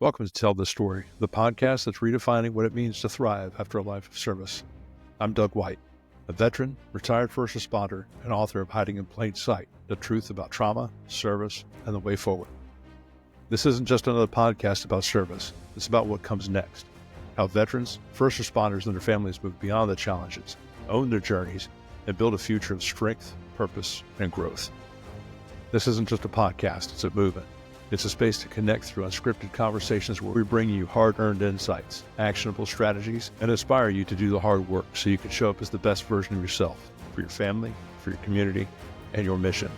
Welcome to Tell the Story, the podcast that's redefining what it means to thrive after a life of service. I'm Doug White, a veteran, retired first responder, and author of Hiding in Plain Sight, the truth about trauma, service, and the way forward. This isn't just another podcast about service. It's about what comes next, how veterans, first responders, and their families move beyond the challenges, own their journeys, and build a future of strength, purpose, and growth. This isn't just a podcast, it's a movement. It's a space to connect through unscripted conversations where we bring you hard-earned insights, actionable strategies, and inspire you to do the hard work so you can show up as the best version of yourself for your family, for your community, and your mission.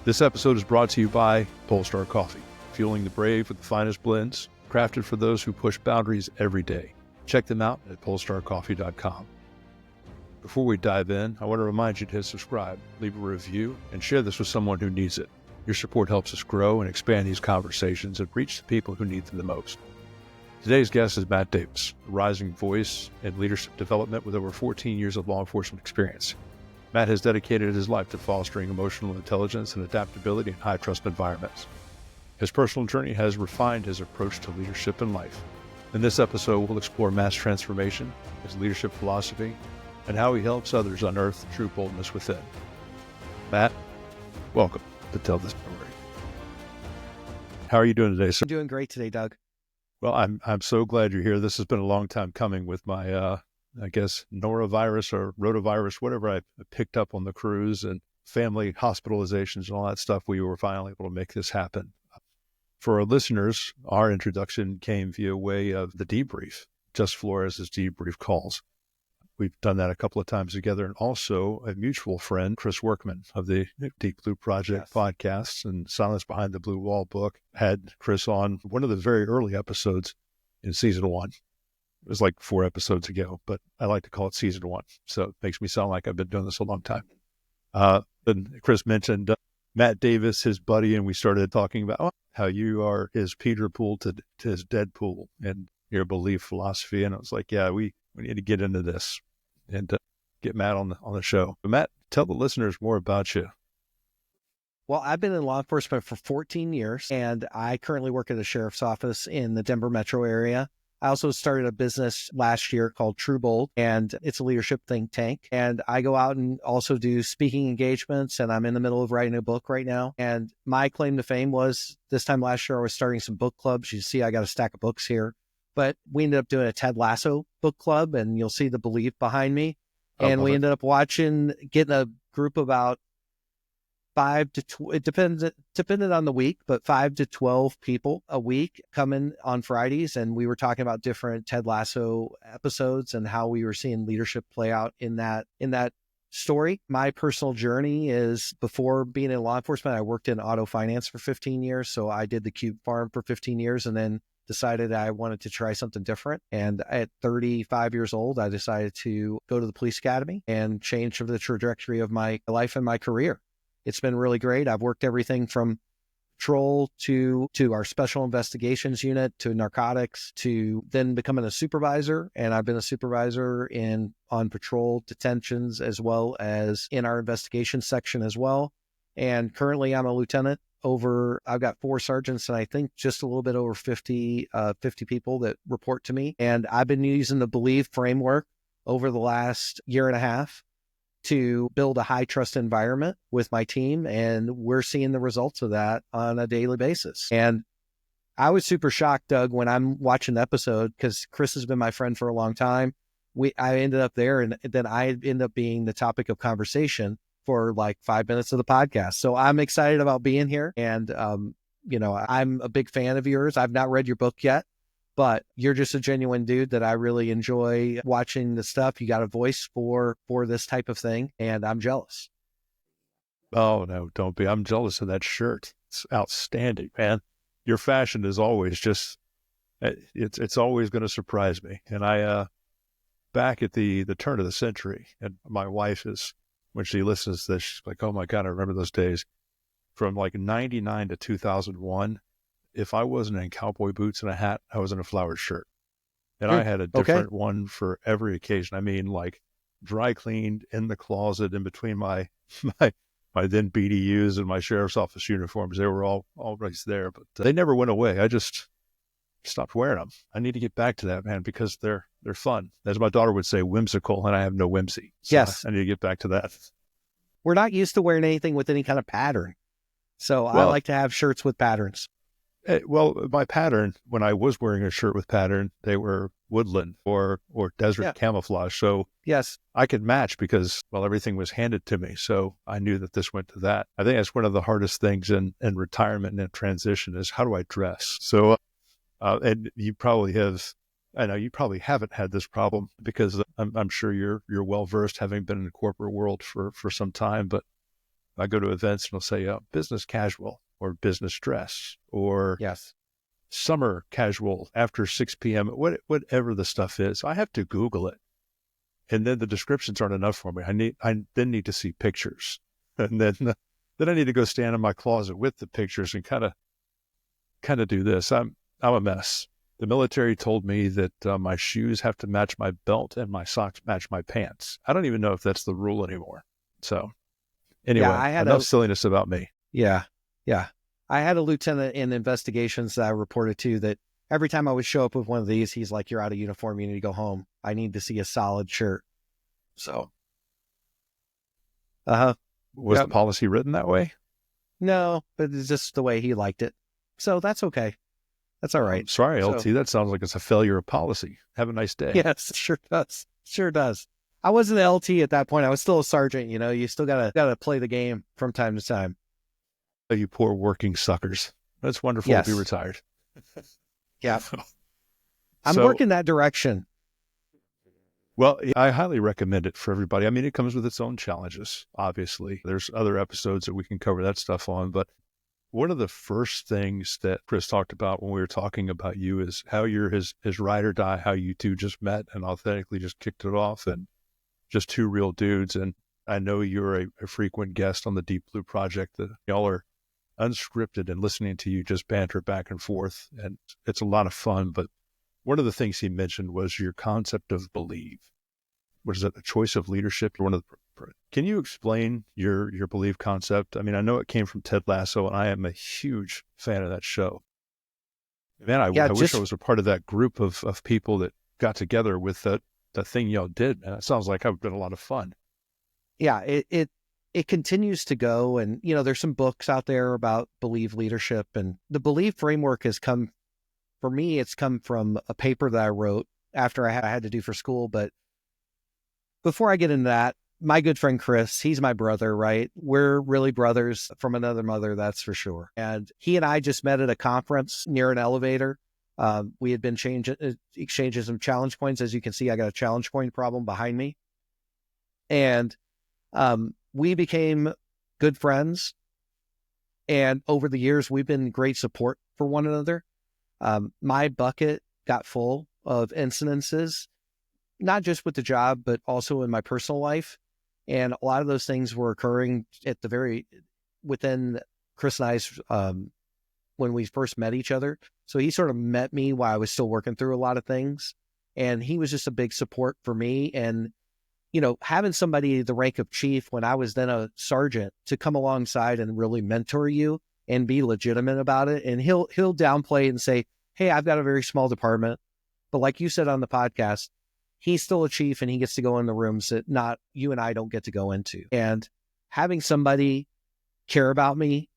This episode is brought to you by Polestar Coffee, fueling the brave with the finest blends, crafted for those who push boundaries every day. Check them out at polestarcoffee.com. Before we dive in, I want to remind you to hit subscribe, leave a review, and share this with someone who needs it. Your support helps us grow and expand these conversations and reach the people who need them the most. Today's guest is Matt Davis, a rising voice in leadership development with over 14 years of law enforcement experience. Matt has dedicated his life to fostering emotional intelligence and adaptability in high-trust environments. His personal journey has refined his approach to leadership and life. In this episode, we'll explore Matt's transformation, his leadership philosophy, and how he helps others unearth true boldness within. Matt, welcome to Tell the Story. How are you doing today, sir? I'm doing great today, Doug. Well, I'm so glad you're here. This has been a long time coming with my, I guess, norovirus or rotavirus, whatever I picked up on the cruise and family hospitalizations and all that stuff. We were finally able to make this happen. For our listeners, our introduction came via way of the debrief, Just Flores' debrief calls. We've done that a couple of times together, and also a mutual friend, Chris Workman of the Deep Blue Project podcasts and Silence Behind the Blue Wall book, had Chris on one of the very early episodes in season 1. It was like 4 episodes ago, but I like to call it season 1. So it makes me sound like I've been doing this a long time. Then Chris mentioned Matt Davis, his buddy, and we started talking about how you are his Peter Pool to his Deadpool and your belief philosophy. And I was like, yeah, we need to get into this and get Matt on the show. But Matt, tell the listeners more about you. Well, I've been in law enforcement for 14 years, and I currently work at a sheriff's office in the Denver metro area. I also started a business last year called True Bold, and it's a leadership think tank. And I go out and also do speaking engagements, and I'm in the middle of writing a book right now. And my claim to fame was this time last year, I was starting some book clubs. You see, I got a stack of books here. But we ended up doing a Ted Lasso book club, and you'll see the belief behind me. And we ended up getting a group about 5 to 12, it depended on the week, but 5 to 12 people a week coming on Fridays. And we were talking about different Ted Lasso episodes and how we were seeing leadership play out in that story. My personal journey is, before being in law enforcement, I worked in auto finance for 15 years. So I did the Cube Farm for 15 years and then decided I wanted to try something different. And at 35 years old, I decided to go to the police academy and change the trajectory of my life and my career. It's been really great. I've worked everything from patrol to our special investigations unit, to narcotics, to then becoming a supervisor. And I've been a supervisor on patrol detentions as well as in our investigation section as well. And currently I'm a lieutenant. I've got 4 sergeants and I think just a little bit over 50 people that report to me. And I've been using the Believe framework over the last year and a half to build a high trust environment with my team. And we're seeing the results of that on a daily basis. And I was super shocked, Doug, when I'm watching the episode, because Chris has been my friend for a long time. I ended up there, and then I ended up being the topic of conversation for like 5 minutes of the podcast. So I'm excited about being here. And, I'm a big fan of yours. I've not read your book yet, but you're just a genuine dude that I really enjoy watching the stuff. You got a voice for this type of thing, and I'm jealous. Oh, no, don't be. I'm jealous of that shirt. It's outstanding, man. Your fashion is always just, it's always going to surprise me. And I, back at the turn of the century, and my wife is, when she listens to this, she's like, oh my God, I remember those days. From like 99 to 2001, if I wasn't in cowboy boots and a hat, I was in a flowered shirt. And I had a different one for every occasion. I mean, like dry cleaned in the closet in between my my then BDUs and my sheriff's office uniforms. They were all always there, but they never went away. I just stopped wearing them. I need to get back to that, man, because they're fun. As my daughter would say, whimsical, and I have no whimsy. So Yes. I need to get back to that. We're not used to wearing anything with any kind of pattern. So I like to have shirts with patterns. Well, my pattern, when I was wearing a shirt with pattern, they were woodland or desert camouflage. So yes, I could match because, well, everything was handed to me. So I knew that this went to that. I think that's one of the hardest things in retirement and in transition is how do I dress? So, and you probably have, I know you probably haven't had this problem because I'm sure you're well-versed having been in the corporate world for some time, but I go to events and I'll say business casual or business dress or yes, summer casual after 6 p.m., whatever the stuff is. I have to Google it. And then the descriptions aren't enough for me. I then need to see pictures. And then I need to go stand in my closet with the pictures and kind of do this. I'm a mess. The military told me that my shoes have to match my belt and my socks match my pants. I don't even know if that's the rule anymore. So anyway, enough silliness about me. Yeah. Yeah. I had a lieutenant in investigations that I reported to that every time I would show up with one of these, he's like, you're out of uniform. You need to go home. I need to see a solid shirt. So. Was the policy written that way? No, but it's just the way he liked it. So that's okay. That's all right. Sorry, LT. That sounds like it's a failure of policy. Have a nice day. Yes, sure does. Sure does. I wasn't an LT at that point. I was still a sergeant. You know, you still gotta play the game from time to time. You poor working suckers. That's wonderful to be retired. Yeah. I'm working that direction. Well, I highly recommend it for everybody. I mean, it comes with its own challenges, obviously. There's other episodes that we can cover that stuff on. But one of the first things that Chris talked about when we were talking about you is how you're his ride or die, how you two just met and authentically just kicked it off and just two real dudes. And I know you're a frequent guest on the Deep Blue Project, that y'all are unscripted and listening to you just banter back and forth. And it's a lot of fun. But one of the things he mentioned was your concept of believe. What is it? The choice of leadership. Can you explain your believe concept? I mean, I know it came from Ted Lasso, and I am a huge fan of that show. Man, I wish I was a part of that group of people that got together with that thing y'all did. Man, it sounds like it's been a lot of fun. Yeah, it continues to go, and you know, there's some books out there about believe leadership, and the believe framework has come. For me, it's come from a paper that I wrote after I had to do for school. But before I get into that, my good friend Chris, he's my brother, right? We're really brothers from another mother, that's for sure. And he and I just met at a conference near an elevator. We had been exchanging some challenge points. As you can see, I got a challenge point problem behind me. And we became good friends. And over the years, we've been great support for one another. My bucket got full of incidences, not just with the job, but also in my personal life. And a lot of those things were occurring within Chris and I's, when we first met each other. So he sort of met me while I was still working through a lot of things. And he was just a big support for me. And, you know, having somebody the rank of chief when I was then a sergeant to come alongside and really mentor you and be legitimate about it. And he'll downplay and say, hey, I've got a very small department. But like you said on the podcast, he's still a chief and he gets to go in the rooms that not you and I don't get to go into. And having somebody care about me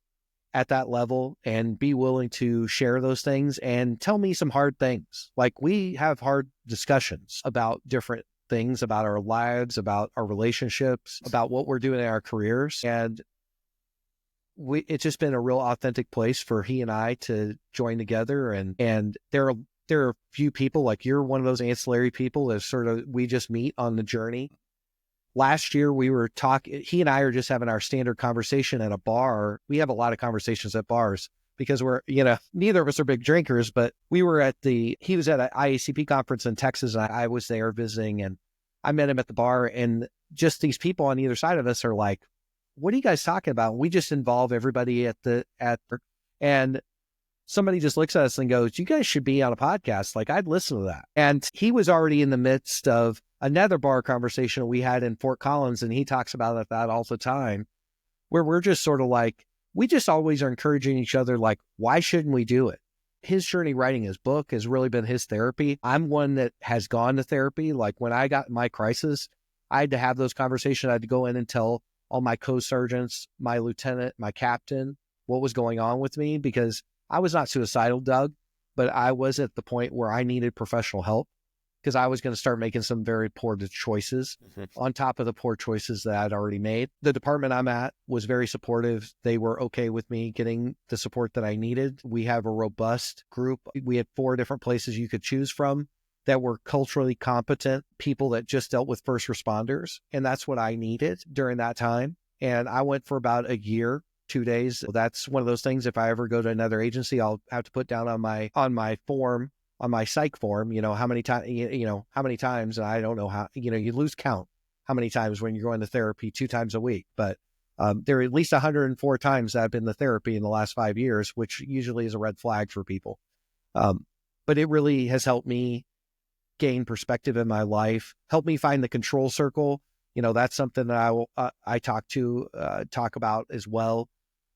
at that level and be willing to share those things and tell me some hard things. Like we have hard discussions about different things, about our lives, about our relationships, about what we're doing in our careers. And it's just been a real authentic place for he and I to join together. And there are a few people, like you're one of those ancillary people that sort of, we just meet on the journey. Last year we were he and I are just having our standard conversation at a bar. We have a lot of conversations at bars because we're, you know, neither of us are big drinkers, but he was at an IACP conference in Texas and I was there visiting, and I met him at the bar, and just these people on either side of us are like, what are you guys talking about? We just involve everybody and somebody just looks at us and goes, you guys should be on a podcast. Like, I'd listen to that. And he was already in the midst of another bar conversation we had in Fort Collins, and he talks about that all the time, where we're just sort of like, we just always are encouraging each other, like, why shouldn't we do it? His journey writing his book has really been his therapy. I'm one that has gone to therapy. Like when I got my crisis, I had to have those conversations. I had to go in and tell all my co-sergeants, my lieutenant, my captain, what was going on with me, because I was not suicidal, Doug, but I was at the point where I needed professional help because I was going to start making some very poor choices on top of the poor choices that I'd already made. The department I'm at was very supportive. They were okay with me getting the support that I needed. We have a robust group. We had 4 different places you could choose from that were culturally competent people that just dealt with first responders. And that's what I needed during that time. And I went for about a year, 2 days. That's one of those things. If I ever go to another agency, I'll have to put down on my form, on my psych form, how many times, how many times, and I don't know how, you lose count how many times when you're going to therapy 2 times a week, but there are at least 104 times that I've been to therapy in the last 5 years, which usually is a red flag for people. But it really has helped me gain perspective in my life, help me find the control circle. That's something that I talk about as well.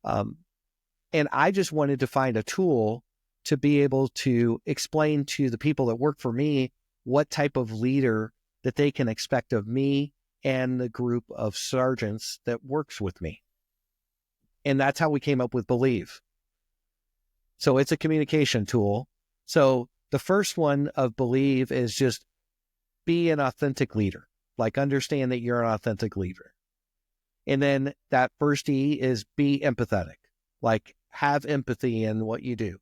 And I just wanted to find a tool to be able to explain to the people that work for me what type of leader that they can expect of me and the group of sergeants that works with me. And that's how we came up with Believe. So it's a communication tool. So the first one of Believe is just be an authentic leader, like understand that you're an authentic leader. And then that first E is be empathetic, like have empathy in what you do.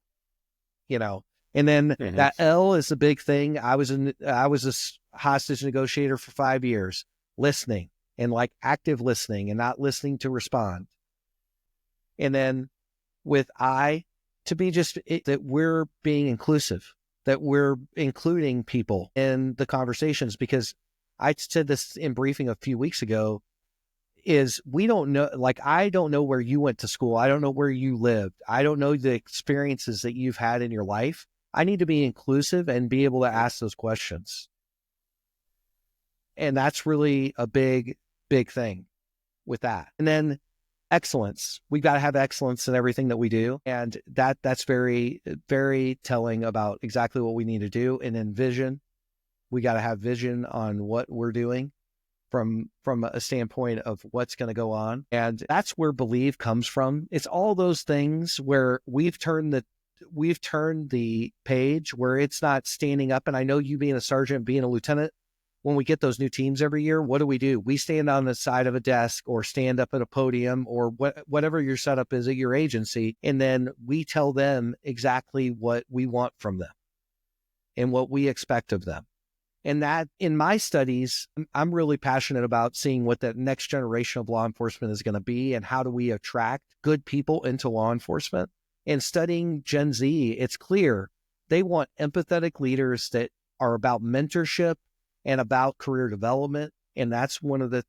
And then that L is the big thing. I was a hostage negotiator for 5 years, listening and like active listening and not listening to respond. And then with I, to be that we're being inclusive, that we're including people in the conversations, because I said this in briefing a few weeks ago, is we don't know, like, I don't know where you went to school. I don't know where you lived. I don't know the experiences that you've had in your life. I need to be inclusive and be able to ask those questions. And that's really a big, big thing with that. And then excellence. We've got to have excellence in everything that we do. And that's very, very telling about exactly what we need to do. And then vision. We got to have vision on what we're doing from a standpoint of what's going to go on. And that's where Believe comes from. It's all those things where we've turned the page, where it's not standing up. And I know you being a sergeant, being a lieutenant, when we get those new teams every year, what do? We stand on the side of a desk or stand up at a podium or whatever your setup is at your agency. And then we tell them exactly what we want from them and what we expect of them. And that, in my studies, I'm really passionate about seeing what that next generation of law enforcement is going to be and how do we attract good people into law enforcement. And studying Gen Z, it's clear they want empathetic leaders that are about mentorship and about career development. And that's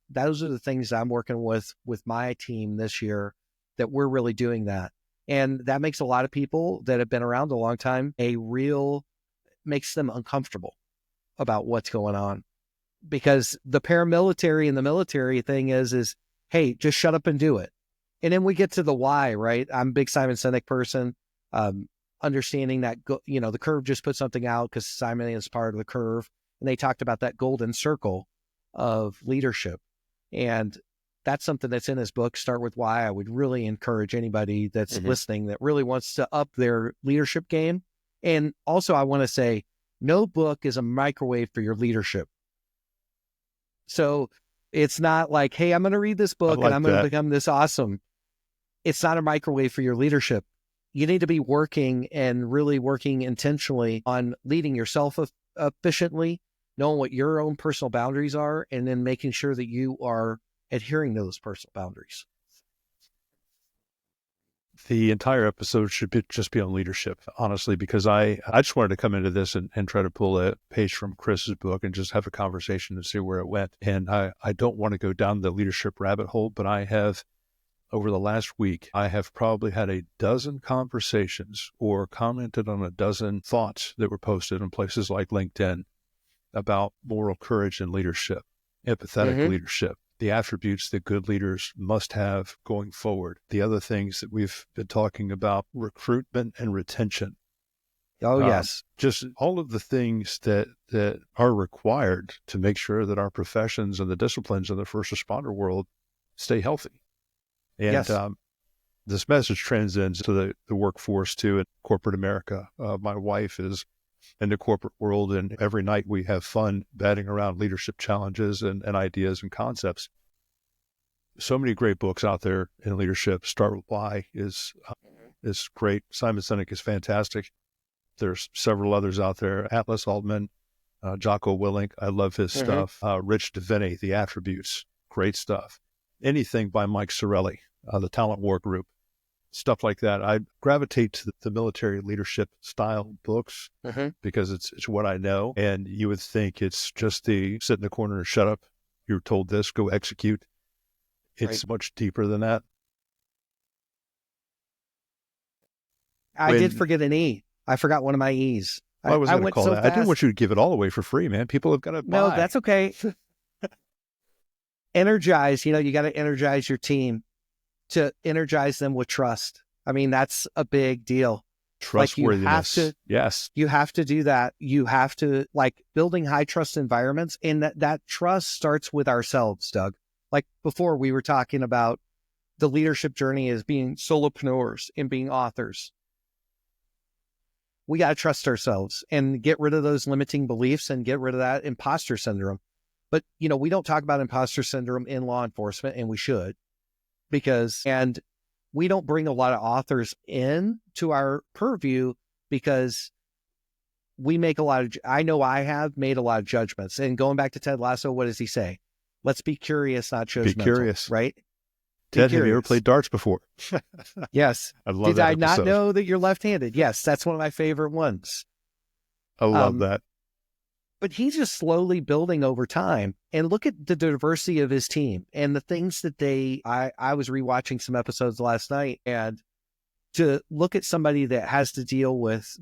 those are the things I'm working with my team this year, that we're really doing that. And that makes a lot of people that have been around a long time, makes them uncomfortable about what's going on, because the paramilitary and the military thing is, hey, just shut up and do it. And then we get to the why, right? I'm a big Simon Sinek person, understanding that, the Curve just put something out because Simon is part of the Curve. And they talked about that golden circle of leadership. And that's something that's in his book, Start With Why. I would really encourage anybody that's listening that really wants to up their leadership game. And also I want to say, no book is a microwave for your leadership. So it's not like, hey, I'm going to read this book and I'm going to become this awesome. It's not a microwave for your leadership. You need to be working and really working intentionally on leading yourself efficiently, knowing what your own personal boundaries are, and then making sure that you are adhering to those personal boundaries. The entire episode should just be on leadership, honestly, because I just wanted to come into this and try to pull a page from Chris's book and just have a conversation and see where it went. And I don't want to go down the leadership rabbit hole, but I have, over the last week, I have probably had a dozen conversations or commented on a dozen thoughts that were posted in places like LinkedIn about moral courage and leadership, empathetic leadership. the attributes that good leaders must have going forward. The other things that we've been talking about, recruitment and retention. Oh, yes. Just all of the things that are required to make sure that our professions and the disciplines in the first responder world stay healthy. And Yes. this message transcends to the workforce too in corporate America. My wife is in the corporate world, and every night we have fun batting around leadership challenges and ideas and concepts. So many great books out there in leadership. Start with Why is great. Simon Sinek is fantastic. There's several others out there. Atlas Altman, Jocko Willink. I love his stuff. Rich DeVinny, The Attributes. Great stuff. Anything by Mike Sorelli, The Talent War Group. Stuff like that. I gravitate to the military leadership style books because it's what I know. And you would think it's just the sit in the corner and shut up. You're told this, go execute. It's much deeper than that. I did forget an E. I forgot one of my E's. I was going to call that. Fast. I didn't want you to give it all away for free, man. People have got to buy. No, that's okay. Energize. You got to energize your team, to energize them with trust. I mean, that's a big deal. Trustworthiness. Yes. You have to do that. You have to, building high trust environments, and that trust starts with ourselves, Doug. Like before, we were talking about the leadership journey as being solopreneurs and being authors. We got to trust ourselves and get rid of those limiting beliefs and get rid of that imposter syndrome. But, we don't talk about imposter syndrome in law enforcement, and we should, and we don't bring a lot of authors in to our purview because we make I know I have made a lot of judgments. And going back to Ted Lasso, what does he say? Let's be curious, not judgmental. Be curious. Right? Ted, have you ever played darts before? Yes. I love that episode. Not know that you're left-handed? Yes, that's one of my favorite ones. I love that. But he's just slowly building over time. And look at the diversity of his team and the things that I was rewatching some episodes last night, and to look at somebody that has to deal with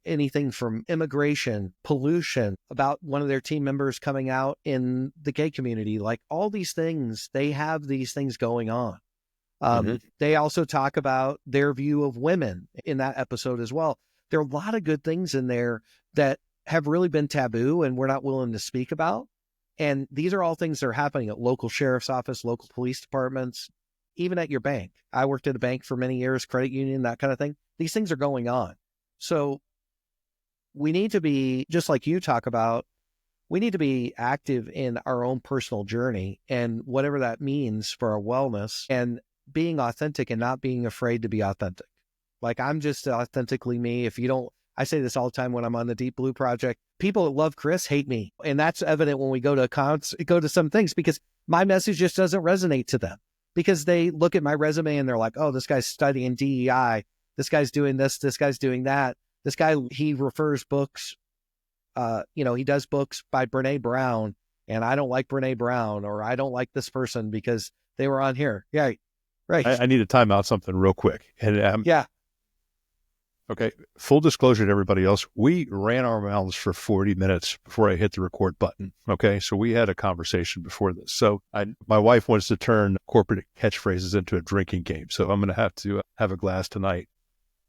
anything from immigration, pollution, about one of their team members coming out in the gay community, like all these things, they have these things going on. They also talk about their view of women in that episode as well. There are a lot of good things in there that have really been taboo and we're not willing to speak about. And these are all things that are happening at local sheriff's office, local police departments, even at your bank. I worked at a bank for many years, credit union, that kind of thing. These things are going on. So we need to be, just like you talk about, we need to be active in our own personal journey and whatever that means for our wellness, and being authentic and not being afraid to be authentic. Like, I'm just authentically me. If you don't, I say this all the time when I'm on the Deep Blue Project, people that love Chris hate me. And that's evident when we go to some things, because my message just doesn't resonate to them, because they look at my resume and they're like, oh, this guy's studying DEI. This guy's doing this. This guy's doing that. This guy, he refers books. He does books by Brene Brown, and I don't like Brene Brown, or I don't like this person because they were on here. Yeah. Right. I need to time out something real quick. And yeah. Okay. Full disclosure to everybody else. We ran our mouths for 40 minutes before I hit the record button. Okay. So we had a conversation before this. So my wife wants to turn corporate catchphrases into a drinking game. So I'm going to have to have a glass tonight.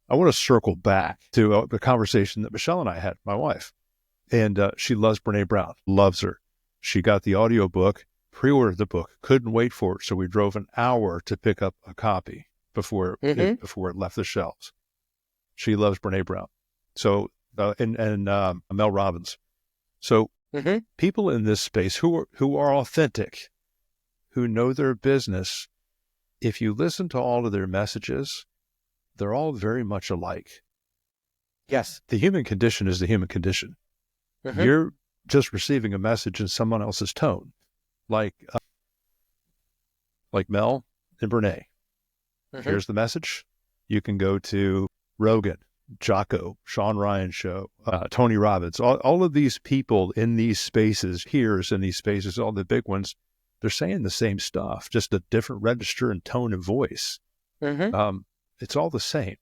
I want to circle back to the conversation that Michelle and I had, my wife. And she loves Brene Brown, loves her. She got the audiobook, pre-ordered the book, couldn't wait for it. So we drove an hour to pick up a copy before it left the shelves. She loves Brene Brown. So, and Mel Robbins. So people in this space who are authentic, who know their business, if you listen to all of their messages, they're all very much alike. Yes. The human condition is the human condition. You're just receiving a message in someone else's tone, like Mel and Brene. Here's the message. You can go to Rogan, Jocko, Sean Ryan show, Tony Robbins, all of these people in these spaces, peers in these spaces, all the big ones, they're saying the same stuff, just a different register and tone of voice. It's all the same.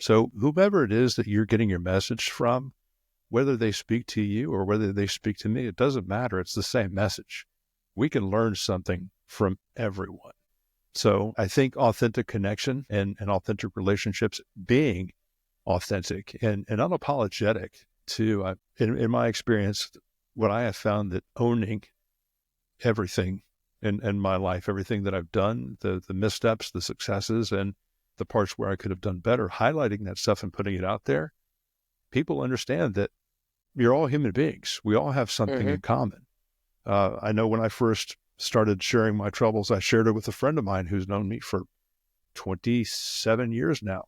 So whomever it is that you're getting your message from, whether they speak to you or whether they speak to me, it doesn't matter. It's the same message. we can learn something from everyone. So I think authentic connection and authentic relationships, being authentic and unapologetic too. In my experience, what I have found that owning everything in my life, everything that I've done, the missteps, the successes, and the parts where I could have done better, highlighting that stuff and putting it out there, people understand that you're all human beings. We all have something in common. I know when I first started sharing my troubles, I shared it with a friend of mine who's known me for 27 years now.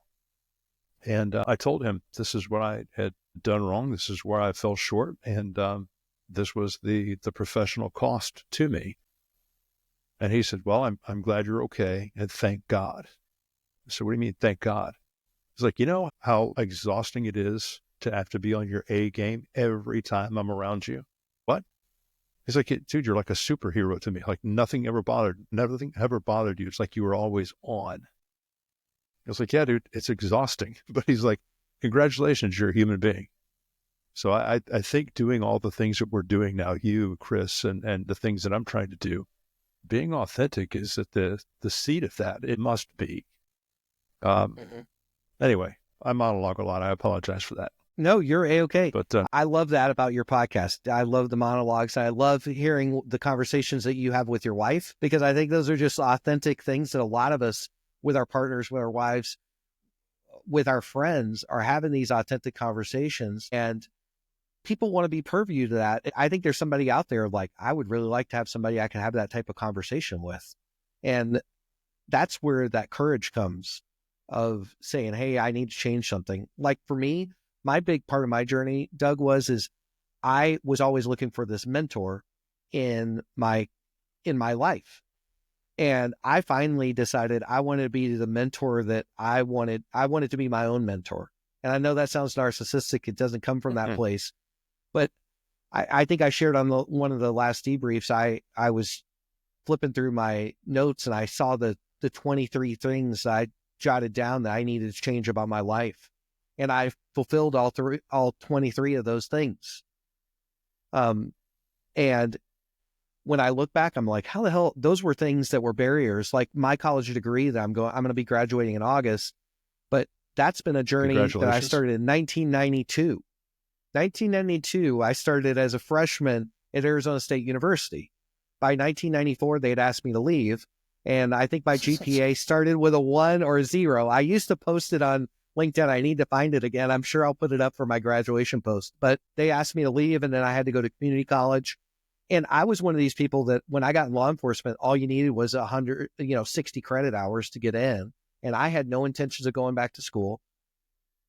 And I told him, this is what I had done wrong. This is where I fell short. And this was the professional cost to me. And he said, well, I'm glad you're okay. And thank God. So what do you mean, thank God? He's like, you know how exhausting it is to have to be on your A game every time I'm around you? What? He's like, dude, you're like a superhero to me. Like nothing ever bothered you. It's like you were always on. I was like, yeah, dude, it's exhausting. But he's like, congratulations, you're a human being. So I think doing all the things that we're doing now, you, Chris, and the things that I'm trying to do, being authentic is at the seed of that. It must be. Anyway, I monologue a lot. I apologize for that. No, you're A-okay. But I love that about your podcast. I love the monologues. I love hearing the conversations that you have with your wife, because I think those are just authentic things that a lot of us with our partners, with our wives, with our friends are having these authentic conversations, and people want to be purview to that. I think there's somebody out there like, I would really like to have somebody I can have that type of conversation with. And that's where that courage comes of saying, hey, I need to change something. Like for me, my big part of my journey, Doug, is I was always looking for this mentor in my life. And I finally decided I wanted to be the mentor that I wanted. I wanted to be my own mentor. And I know that sounds narcissistic. It doesn't come from that place. But I think I shared on one of the last debriefs, I was flipping through my notes and I saw the 23 things I jotted down that I needed to change about my life. And I fulfilled all 23 of those things. And when I look back, I'm like, how the hell, those were things that were barriers. Like my college degree that I'm going to be graduating in August, but that's been a journey that I started in 1992. 1992, I started as a freshman at Arizona State University. By 1994, they had asked me to leave. And I think my GPA started with a 1 or a 0. I used to post it on LinkedIn. I need to find it again. I'm sure I'll put it up for my graduation post. But they asked me to leave, and then I had to go to community college. And I was one of these people that when I got in law enforcement, all you needed was 60 credit hours to get in. And I had no intentions of going back to school.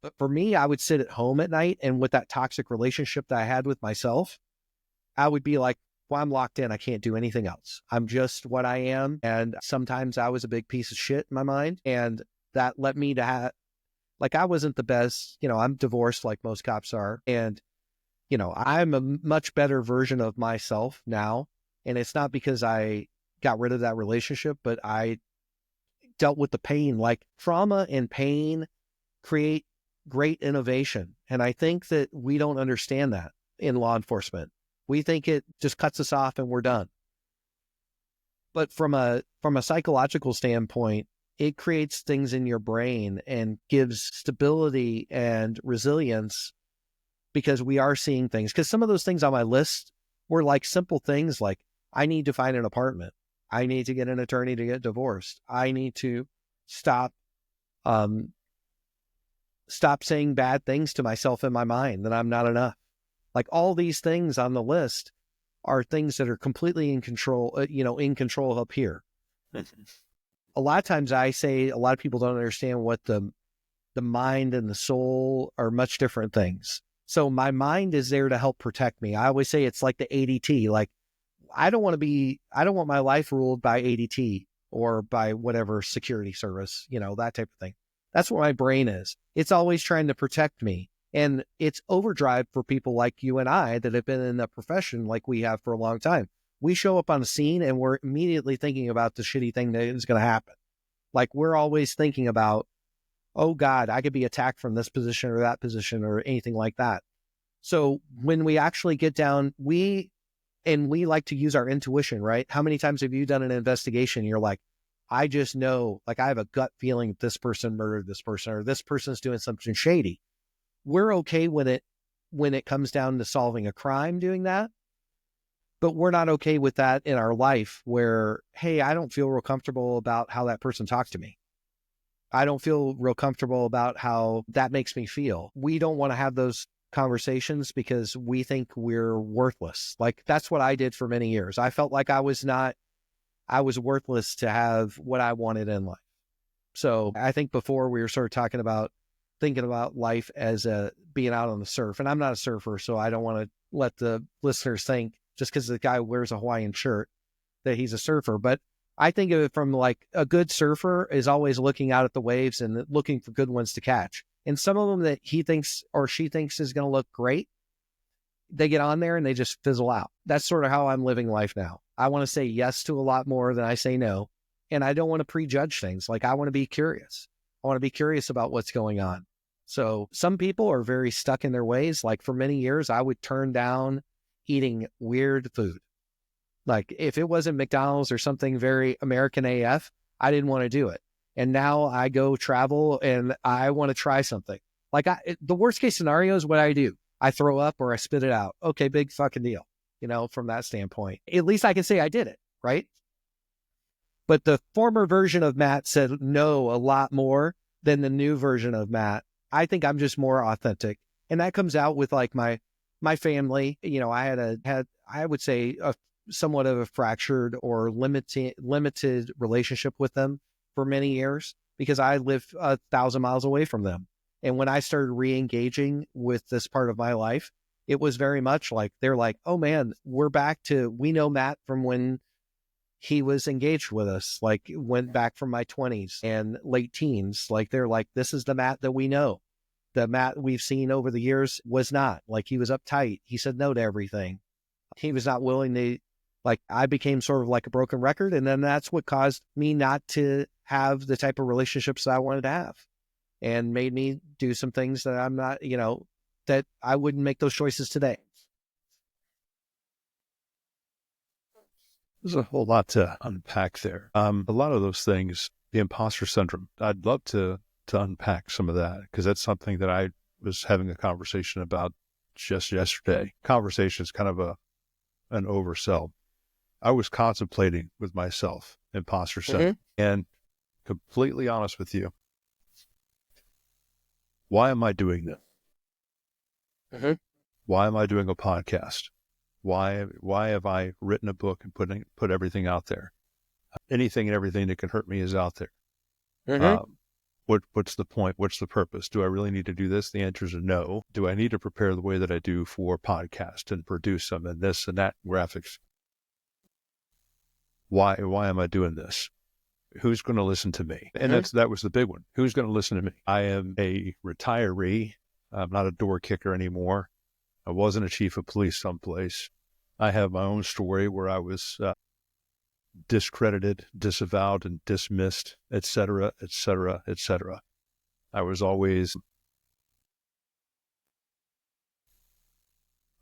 But for me, I would sit at home at night, and with that toxic relationship that I had with myself, I would be like, well, I'm locked in. I can't do anything else. I'm just what I am. And sometimes I was a big piece of shit in my mind. And that led me to have, like, I wasn't the best, I'm divorced like most cops are. And, I'm a much better version of myself now. And it's not because I got rid of that relationship, but I dealt with the pain. Like trauma and pain create great innovation. And I think that we don't understand that in law enforcement. We think it just cuts us off and we're done. But from a psychological standpoint, it creates things in your brain and gives stability and resilience, because we are seeing things. Because some of those things on my list were like simple things like, I need to find an apartment. I need to get an attorney to get divorced. I need to stop saying bad things to myself in my mind, that I'm not enough. Like all these things on the list are things that are completely in control, in control up here. A lot of times I say a lot of people don't understand what the mind and the soul are much different things. So my mind is there to help protect me. I always say it's like the ADT. Like I don't want my life ruled by ADT or by whatever security service, that type of thing. That's what my brain is. It's always trying to protect me. And it's overdrive for people like you and I that have been in the profession like we have for a long time. We show up on a scene and we're immediately thinking about the shitty thing that is going to happen. Like we're always thinking about, oh God, I could be attacked from this position or that position or anything like that. So when we actually get down, we And we like to use our intuition, right? How many times have you done an investigation and you're like, I just know, like, I have a gut feeling that this person murdered this person or this person's doing something shady. We're okay with it when it comes down to solving a crime doing that. But we're not okay with that in our life where, hey, I don't feel real comfortable about how that person talked to me. I don't feel real comfortable about how that makes me feel. We don't want to have those conversations because we think we're worthless. Like, that's what I did for many years. I felt like I was worthless to have what I wanted in life. So I think before we were sort of thinking about life as being out on the surf. And I'm not a surfer, so I don't want to let the listeners think just because the guy wears a Hawaiian shirt that he's a surfer. But I think of it from like a good surfer is always looking out at the waves and looking for good ones to catch. And some of them that he thinks or she thinks is going to look great, they get on there and they just fizzle out. That's sort of how I'm living life now. I want to say yes to a lot more than I say no. And I don't want to prejudge things. Like, I want to be curious. I want to be curious about what's going on. So some people are very stuck in their ways. Like, for many years, I would turn down eating weird food. Like, if it wasn't McDonald's or something very American AF, I didn't want to do it. And now I go travel and I want to try something. Like, the worst case scenario is what I do. I throw up or I spit it out. Okay, big fucking deal. From that standpoint, at least I can say I did it, right? But the former version of Matt said no a lot more than the new version of Matt. I think I'm just more authentic. And that comes out with like my family. I would say somewhat of a fractured or limited relationship with them for many years because I live 1,000 miles away from them. And when I started re-engaging with this part of my life, it was very much like, they're like, oh man, we know Matt from when he was engaged with us, like went back from my 20s and late teens. Like, they're like, this is the Matt that we know. The Matt we've seen over the years was not. Like, he was uptight. He said no to everything. He was not willing to, like, I became sort of like a broken record. And then that's what caused me not to have the type of relationships that I wanted to have and made me do some things that I'm not, that I wouldn't make those choices today. There's a whole lot to unpack there. A lot of those things, the imposter syndrome, I'd love to unpack some of that because that's something that I was having a conversation about just yesterday. Conversation is kind of an oversell. I was contemplating with myself, imposter syndrome, and completely honest with you, why am I doing this? Why am I doing a podcast? Why have I written a book and put everything out there? Anything and everything that can hurt me is out there. What's the point? What's the purpose? Do I really need to do this? The answer is no. Do I need to prepare the way that I do for podcast and produce them and this and that graphics? Why am I doing this? Who's going to listen to me? And that was the big one. Who's going to listen to me? I am a retiree. I'm not a door kicker anymore. I wasn't a chief of police someplace. I have my own story where I was discredited, disavowed, and dismissed, et cetera, et cetera, et cetera. I was always...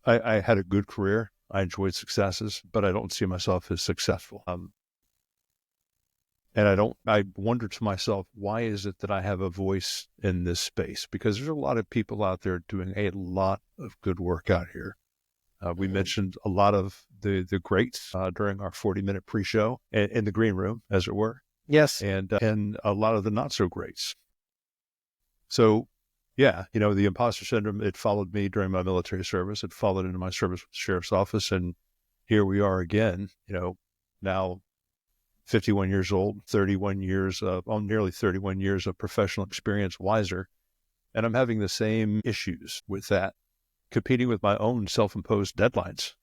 I had a good career. I enjoyed successes, but I don't see myself as successful. And I wonder to myself, why is it that I have a voice in this space? Because there's a lot of people out there doing a lot of good work out here. We mentioned a lot of the greats during our 40-minute pre-show in the green room, as it were. Yes. And a lot of the not so greats. So, yeah, the imposter syndrome, it followed me during my military service. It followed into my service with the sheriff's office. And here we are again, now 51 years old, nearly 31 years of professional experience wiser. And I'm having the same issues with that, competing with my own self-imposed deadlines.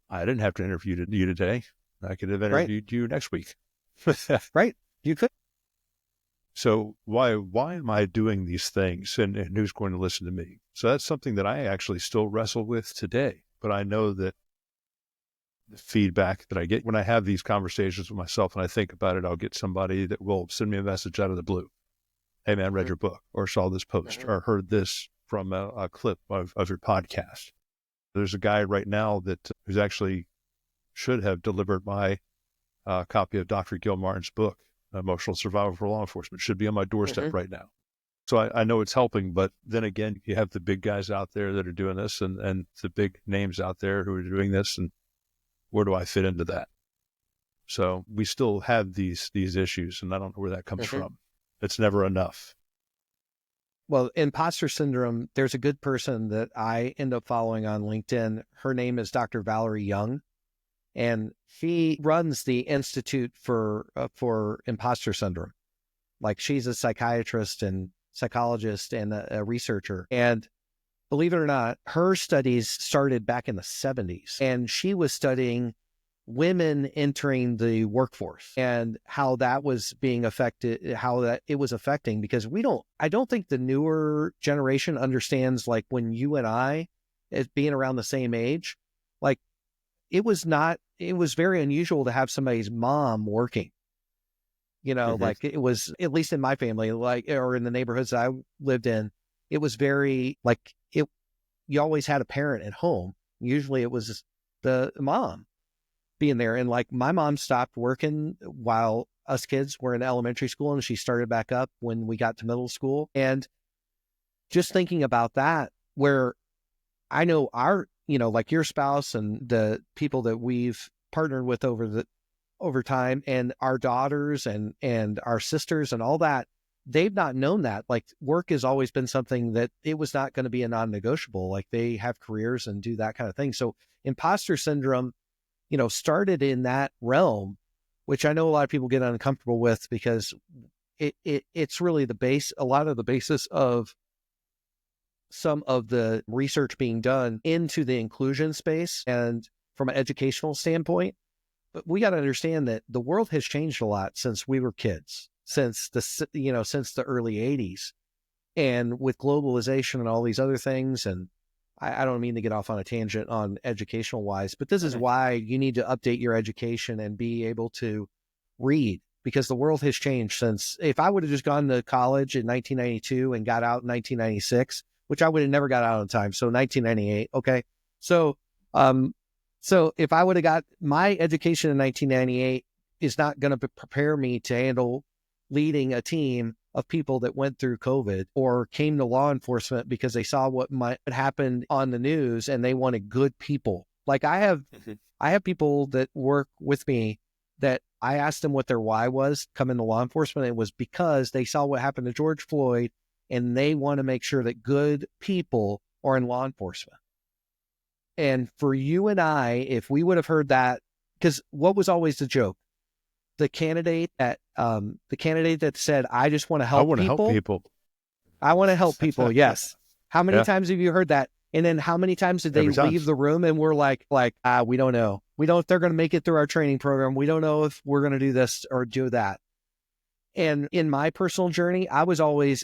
I didn't have to interview you today. I could have interviewed you next week. Right. You could. So why am I doing these things and who's going to listen to me? So that's something that I actually still wrestle with today. But I know that the feedback that I get when I have these conversations with myself and I think about it, I'll get somebody that will send me a message out of the blue. Hey man, read your book or saw this post or heard this from a clip of your podcast. There's a guy right now who's actually should have delivered my copy of Dr. Gilmartin's book, Emotional Survival for Law Enforcement. Should be on my doorstep right now. So I know it's helping, but then again, you have the big guys out there that are doing this and the big names out there who are doing this, and where do I fit into that? So we still have these issues, and I don't know where that comes from. It's never enough. Well, imposter syndrome, there's a good person that I end up following on LinkedIn. Her name is Dr. Valerie Young, and she runs the Institute for Imposter Syndrome. Like, she's a psychiatrist and psychologist and a researcher. And believe it or not, her studies started back in the 70s, and she was studying women entering the workforce and how that was being affected, how that it was affecting, because I don't think the newer generation understands, like, when you and I, as being around the same age, like, it was very unusual to have somebody's mom working. Like, it was, at least in my family, like, or in the neighborhoods I lived in, it was very, like, you always had a parent at home. Usually it was the mom being there. And like, my mom stopped working while us kids were in elementary school, and she started back up when we got to middle school. And just thinking about that, where I know like your spouse and the people that we've partnered with over time, and our daughters and our sisters and all that, they've not known that. Like, work has always been something that it was not going to be a non-negotiable. Like, they have careers and do that kind of thing. So imposter syndrome, started in that realm, which I know a lot of people get uncomfortable with, because it's really a lot of the basis of some of the research being done into the inclusion space and from an educational standpoint. But we got to understand that the world has changed a lot since we were kids, since the early 80s, and with globalization and all these other things. And I don't mean to get off on a tangent on educational wise, but this is why you need to update your education and be able to read, because the world has changed since. If I would have just gone to college in 1992 and got out in 1996, which I would have never got out on time. So 1998. Okay. So if I would have got my education in 1998, is not going to prepare me to handle leading a team of people that went through COVID or came to law enforcement because they saw what might happen on the news and they wanted good people. Like, I have people that work with me that I asked them what their why was coming to law enforcement. It was because they saw what happened to George Floyd, and they want to make sure that good people are in law enforcement. And for you and I, if we would have heard that, because what was always the joke? The candidate that said, I just want to help people. I want to help people. Yes. How many times have you heard that? And then how many times did they leave the room and we're like, we don't know. We don't know if they're going to make it through our training program. We don't know if we're going to do this or do that. And in my personal journey, I was always,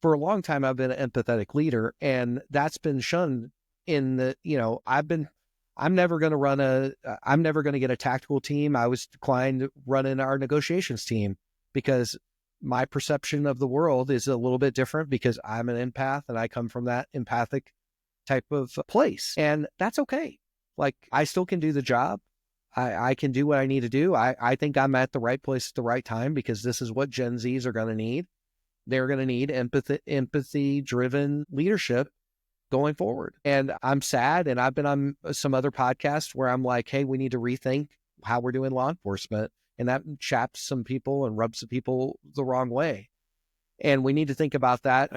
for a long time, I've been an empathetic leader, and that's been shunned in the, I'm never going to get a tactical team. I was declined running our negotiations team because my perception of the world is a little bit different, because I'm an empath and I come from that empathic type of place. And that's okay. Like, I still can do the job. I can do what I need to do. I think I'm at the right place at the right time, because this is what Gen Zs are going to need. They're going to need empathy-driven leadership going forward. And I'm sad, and I've been on some other podcasts where I'm like, hey, we need to rethink how we're doing law enforcement. And that chaps some people and rubs some people the wrong way. And we need to think about that.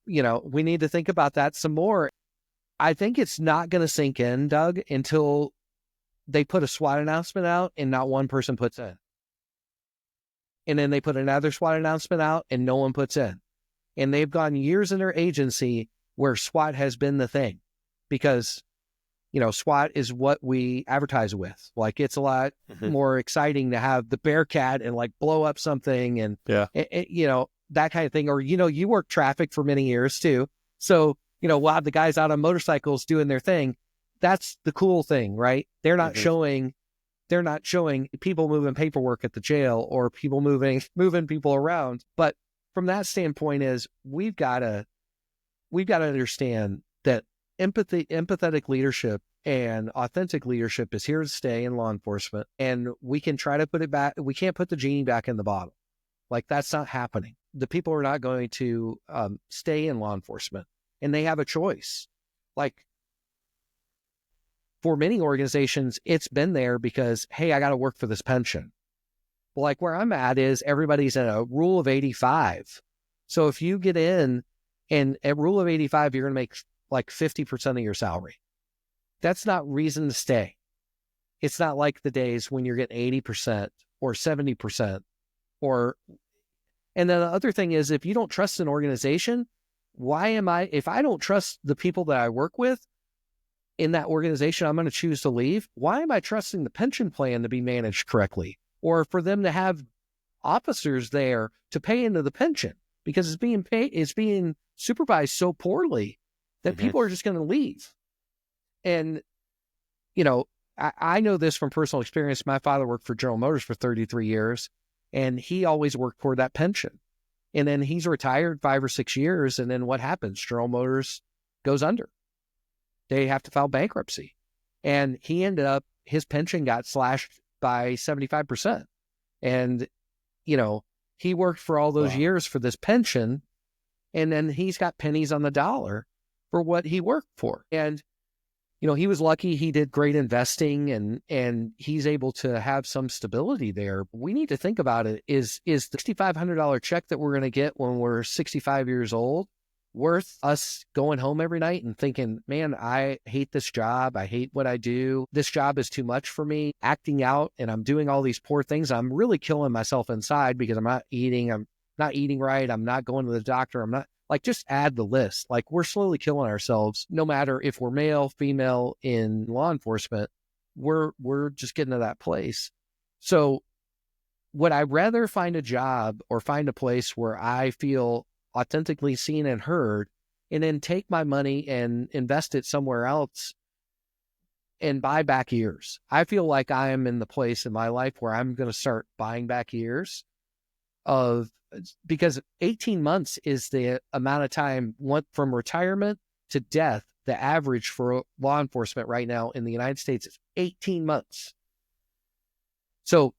We need to think about that some more. I think it's not going to sink in, Doug, until they put a SWAT announcement out and not one person puts in. And then they put another SWAT announcement out and no one puts in. And they've gone years in their agency where SWAT has been the thing, because, SWAT is what we advertise with. Like, it's a lot more exciting to have the Bearcat and like blow up something and, that kind of thing. Or, you work traffic for many years too. So, we'll have the guys out on motorcycles doing their thing. That's the cool thing, right? They're not showing people moving paperwork at the jail or people moving people around. But from that standpoint is we've got to understand that empathetic leadership and authentic leadership is here to stay in law enforcement. And we can try to put it back. We can't put the genie back in the bottle. Like, that's not happening. The people are not going to stay in law enforcement, and they have a choice. Like, for many organizations, it's been there because, hey, I got to work for this pension. Well, like where I'm at is everybody's in a rule of 85. So if you get in and at rule of 85, you're going to make like 50% of your salary. That's not reason to stay. It's not like the days when you're getting 80% or 70% and then the other thing is, if you don't trust an organization, if I don't trust the people that I work with in that organization, I'm going to choose to leave. Why am I trusting the pension plan to be managed correctly, or for them to have officers there to pay into the pension? Because it's being supervised so poorly that people are just going to leave. And, I know this from personal experience. My father worked for General Motors for 33 years, and he always worked toward that pension. And then he's retired 5 or 6 years, and then what happens? General Motors goes under. They have to file bankruptcy. And he ended up, his pension got slashed by 75%. And, he worked for all those years for this pension, and then he's got pennies on the dollar for what he worked for. And, he was lucky. He did great investing, and he's able to have some stability there. We need to think about it. Is the $6,500 check that we're going to get when we're 65 years old worth us going home every night and thinking, man, I hate this job. I hate what I do. This job is too much for me. Acting out, and I'm doing all these poor things. I'm really killing myself inside because I'm not eating right. I'm not going to the doctor. I'm not, like, just add the list. Like, we're slowly killing ourselves, no matter if we're male, female in law enforcement. We're just getting to that place. So would I rather find a job or find a place where I feel authentically seen and heard, and then take my money and invest it somewhere else and buy back years? I feel like I am in the place in my life where I'm going to start buying back years because 18 months is the amount of time from retirement to death. The average for law enforcement right now in the United States is 18 months. So,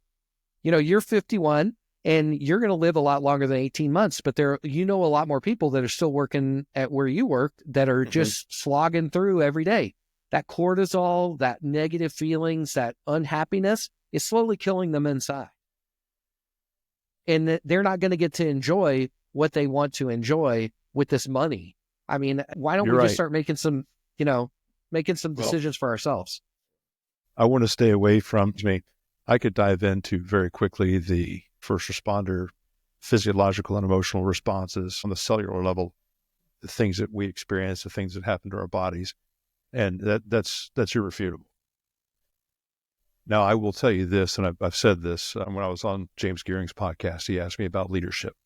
you're 51 and you're going to live a lot longer than 18 months, but a lot more people that are still working at where you work that are just slogging through every day. That cortisol, that negative feelings, that unhappiness is slowly killing them inside. And they're not going to get to enjoy what they want to enjoy with this money. I mean, why don't we just start making some decisions for ourselves? I want to stay away from, I could dive into very quickly the first responder physiological and emotional responses on the cellular level, the things that we experience, the things that happen to our bodies. And that's irrefutable. Now, I will tell you this, and I've said this when I was on James Gearing's podcast. He asked me about leadership.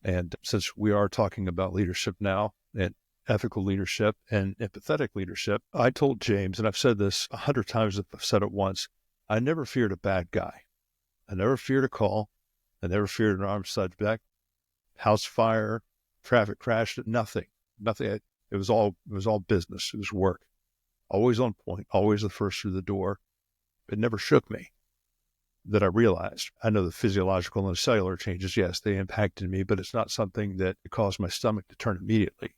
And since we are talking about leadership now, and ethical leadership and empathetic leadership, I told James, and I've said this 100 times if I've said it once, I never feared a bad guy. I never feared a call. I never feared an armed suspect, house fire, traffic crash, nothing. It was all business. It was work. Always on point, always the first through the door. It never shook me that I realized. I know the physiological and the cellular changes, yes, they impacted me, but it's not something that caused my stomach to turn immediately.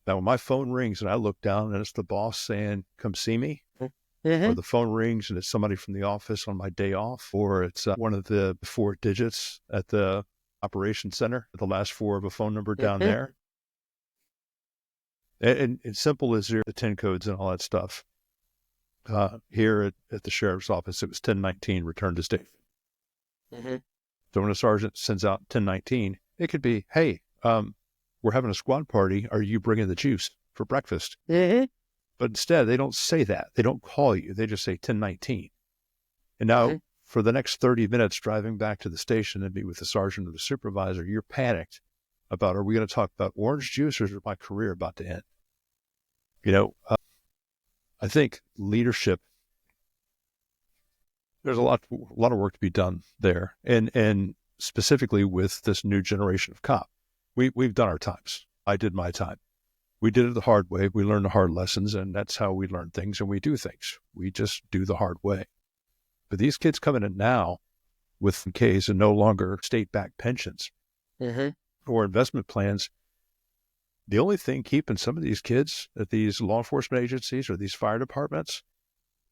Now, when my phone rings and I look down and it's the boss saying, come see me, or the phone rings and it's somebody from the office on my day off, or it's one of the 4 digits at the operations center, the last 4 of a phone number down there. And it's simple as the 10 codes and all that stuff. Here at the sheriff's office, it was 1019, return to station. So when a sergeant sends out 1019, it could be, hey, we're having a squad party. Are you bringing the juice for breakfast? But instead, they don't say that. They don't call you. They just say 1019. And now for the next 30 minutes driving back to the station and meet with the sergeant or the supervisor, you're panicked about, are we going to talk about orange juice or is my career about to end? I think leadership, there's a lot of work to be done there. And specifically with this new generation of cop, we've done our times. I did my time. We did it the hard way. We learned the hard lessons, and that's how we learn things and we do things. We just do the hard way. But these kids coming in now with Ks and no longer state-backed pensions or investment plans, the only thing keeping some of these kids at these law enforcement agencies or these fire departments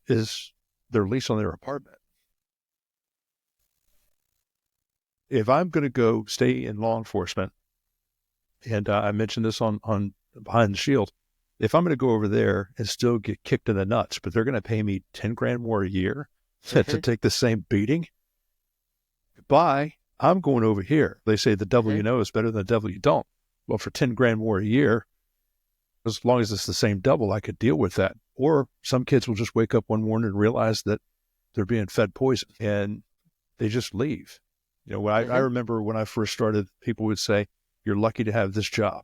is their lease on their apartment. If I'm going to go stay in law enforcement, and I mentioned this on Behind the Shield, if I'm going to go over there and still get kicked in the nuts, but they're going to pay me 10 grand more a year to take the same beating, goodbye, I'm going over here. They say the devil you know is better than the devil you don't. Well, for 10 grand more a year, as long as it's the same double, I could deal with that. Or some kids will just wake up one morning and realize that they're being fed poison and they just leave. You know, when I remember when I first started, people would say, you're lucky to have this job.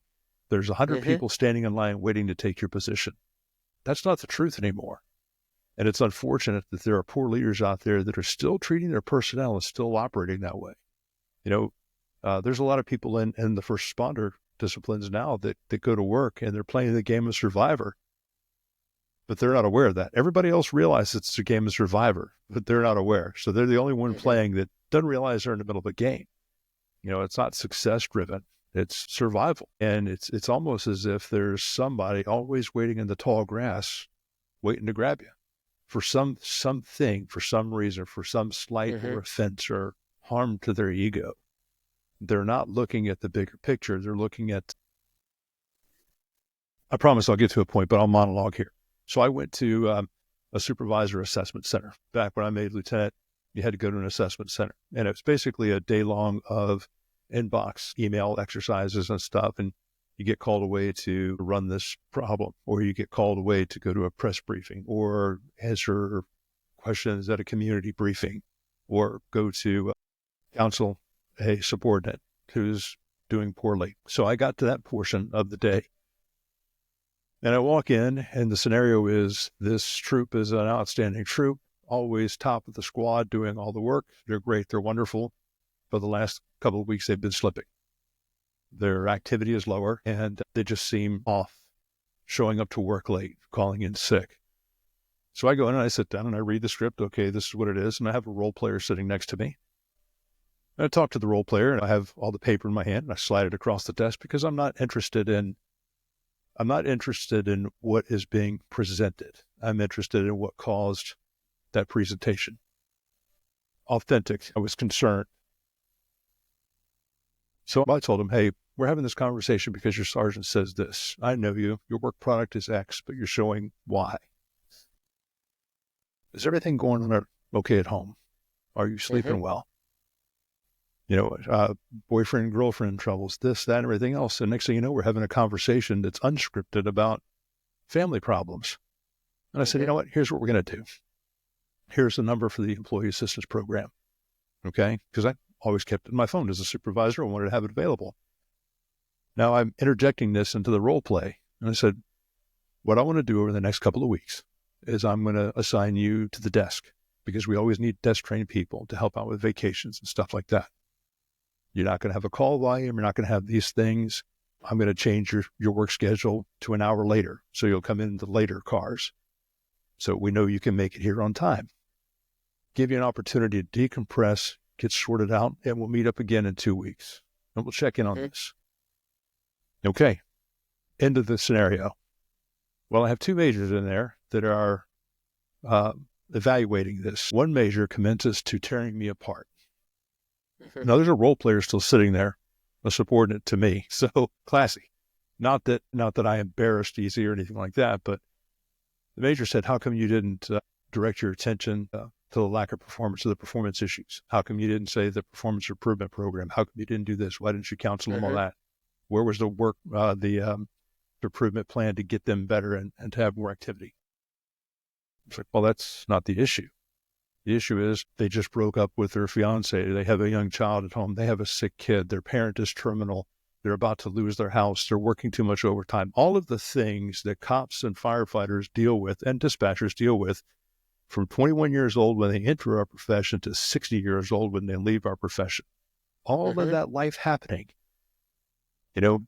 There's 100 people standing in line waiting to take your position. That's not the truth anymore. And it's unfortunate that there are poor leaders out there that are still treating their personnel and still operating that way. You know, there's a lot of people in the first responder disciplines now that go to work and they're playing the game of Survivor, but they're not aware of that. Everybody else realizes it's a game of Survivor, but they're not aware. So they're the only one playing that doesn't realize they're in the middle of a game. You know, it's not success driven. It's survival. And it's almost as if there's somebody always waiting in the tall grass, waiting to grab you for something, for some reason, for some slight or offense or harm to their ego. They're not looking at the bigger picture. They're looking at, I promise I'll get to a point, but I'll monologue here. So I went to a supervisor assessment center. Back when I made lieutenant, you had to go to an assessment center. And it was basically a day long of inbox email exercises and stuff. And you get called away to run this problem, or you get called away to go to a press briefing or answer questions at a community briefing or go to counsel a subordinate who's doing poorly. So I got to that portion of the day and I walk in and the scenario is this troop is an outstanding troop, always top of the squad, doing all the work. They're great. They're wonderful. For the last couple of weeks, they've been slipping. Their activity is lower and they just seem off, showing up to work late, calling in sick. So I go in and I sit down and I read the script. Okay, this is what it is. And I have a role player sitting next to me. And I talk to the role player and I have all the paper in my hand and I slide it across the desk because I'm not interested in what is being presented. I'm interested in what caused that presentation. Authentic. I was concerned. So I told him, hey, we're having this conversation because your sergeant says this. I know you. Your work product is X, but you're showing Y. Is everything going on okay at home? Are you sleeping well? You know, boyfriend, girlfriend troubles, this, that, and everything else. And next thing you know, we're having a conversation that's unscripted about family problems. And I said, you know what? Here's what we're going to do. Here's the number for the employee assistance program. Okay? Because I always kept it in my phone as a supervisor. I wanted to have it available. Now I'm interjecting this into the role play. And I said, what I want to do over the next couple of weeks is I'm going to assign you to the desk because we always need desk trained people to help out with vacations and stuff like that. You're not going to have a call volume. You're not going to have these things. I'm going to change your work schedule to an hour later. So you'll come in the later cars. So we know you can make it here on time. Give you an opportunity to decompress, get sorted out, and we'll meet up again in 2 weeks. And we'll check in on this. Okay. End of the scenario. Well, I have two majors in there that are evaluating this. One major commences to tearing me apart. Now, there's a role player still sitting there, a subordinate to me. So classy. Not that I embarrassed easy or anything like that, but the major said, how come you didn't direct your attention to the lack of performance, to the performance issues? How come you didn't say the performance improvement program? How come you didn't do this? Why didn't you counsel them on that? Where was the work, the improvement plan to get them better and to have more activity? It's like, well, that's not the issue. The issue is they just broke up with their fiance. They have a young child at home. They have a sick kid. Their parent is terminal. They're about to lose their house. They're working too much overtime. All of the things that cops and firefighters deal with and dispatchers deal with from 21 years old when they enter our profession to 60 years old when they leave our profession. All of that life happening. You know,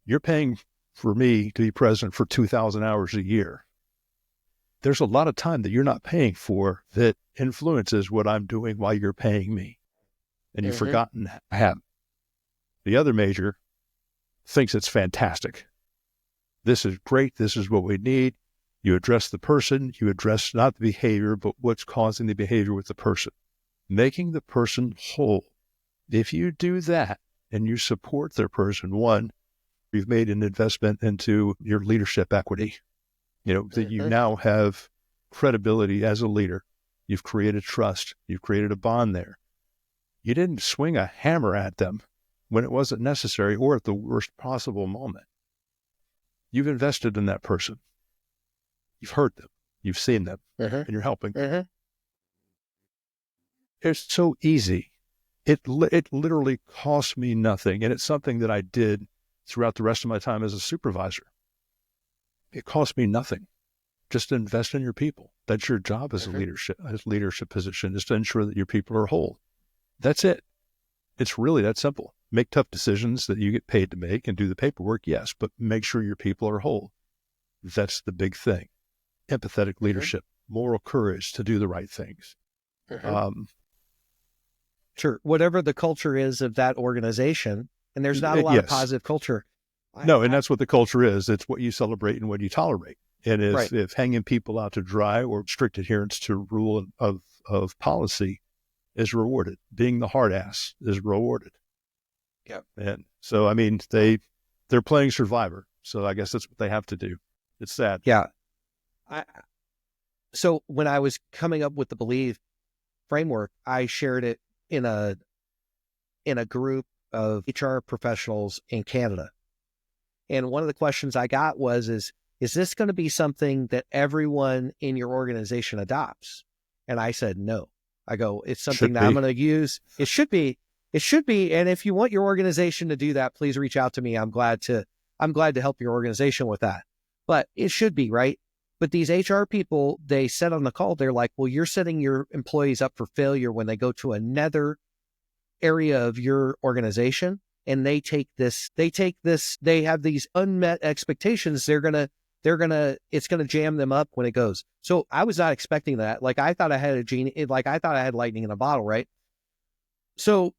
you're paying for me to be present for 2,000 hours a year. There's a lot of time that you're not paying for that influences what I'm doing while you're paying me. And you've forgotten that. I haven't. The other major thinks it's fantastic. This is great. This is what we need. You address the person. You address not the behavior, but what's causing the behavior with the person. Making the person whole. If you do that and you support their person, one, you've made an investment into your leadership equity. That you now have credibility as a leader. You've created trust. You've created a bond there. You didn't swing a hammer at them when it wasn't necessary or at the worst possible moment. You've invested in that person. You've heard them. You've seen them. And you're helping them. It's so easy. It literally cost me nothing. And it's something that I did throughout the rest of my time as a supervisor. It cost me nothing. Just invest in your people. That's your job as a leadership position, is to ensure that your people are whole. That's it. It's really that simple. Make tough decisions that you get paid to make and do the paperwork, yes, but make sure your people are whole. That's the big thing. Empathetic leadership, moral courage to do the right things. Sure. Whatever the culture is of that organization, and there's not a lot of positive culture. And that's what the culture is. It's what you celebrate and what you tolerate. And if hanging people out to dry or strict adherence to rule of policy is rewarded, being the hard ass is rewarded. Yeah. And so, I mean, they're playing survivor. So I guess that's what they have to do. It's sad. Yeah. So when I was coming up with the Believe framework, I shared it in a group of HR professionals in Canada. And one of the questions I got was, is this going to be something that everyone in your organization adopts? And I said, no. I go, it's something that I'm going to use. It should be. And if you want your organization to do that, please reach out to me. I'm glad to help your organization with that. But it should be, right? But these HR people, they said on the call, they're like, well, you're setting your employees up for failure when they go to another area of your organization. And they have these unmet expectations. It's going to jam them up when it goes. So I was not expecting that. Like I thought I had I thought I had lightning in a bottle, right? So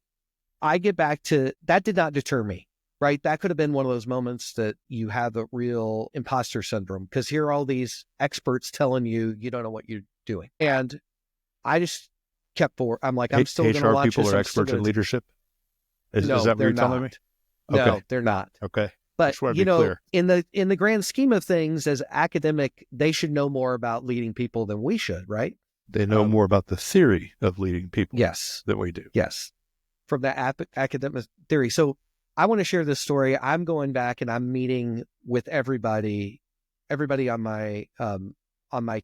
I get back to, that did not deter me, right? That could have been one of those moments that you have a real imposter syndrome, because here are all these experts telling you don't know what you're doing. And I just kept forward. I'm like, I'm still going to watch people this. Are experts in leadership? Is that what you're telling me? No, okay. They're not. Okay. But clear. in the grand scheme of things, as academic, they should know more about leading people than we should, right? They know more about the theory of leading people. Yes. Than we do. Yes. From that academic theory. So I want to share this story. I'm going back and I'm meeting with everybody on my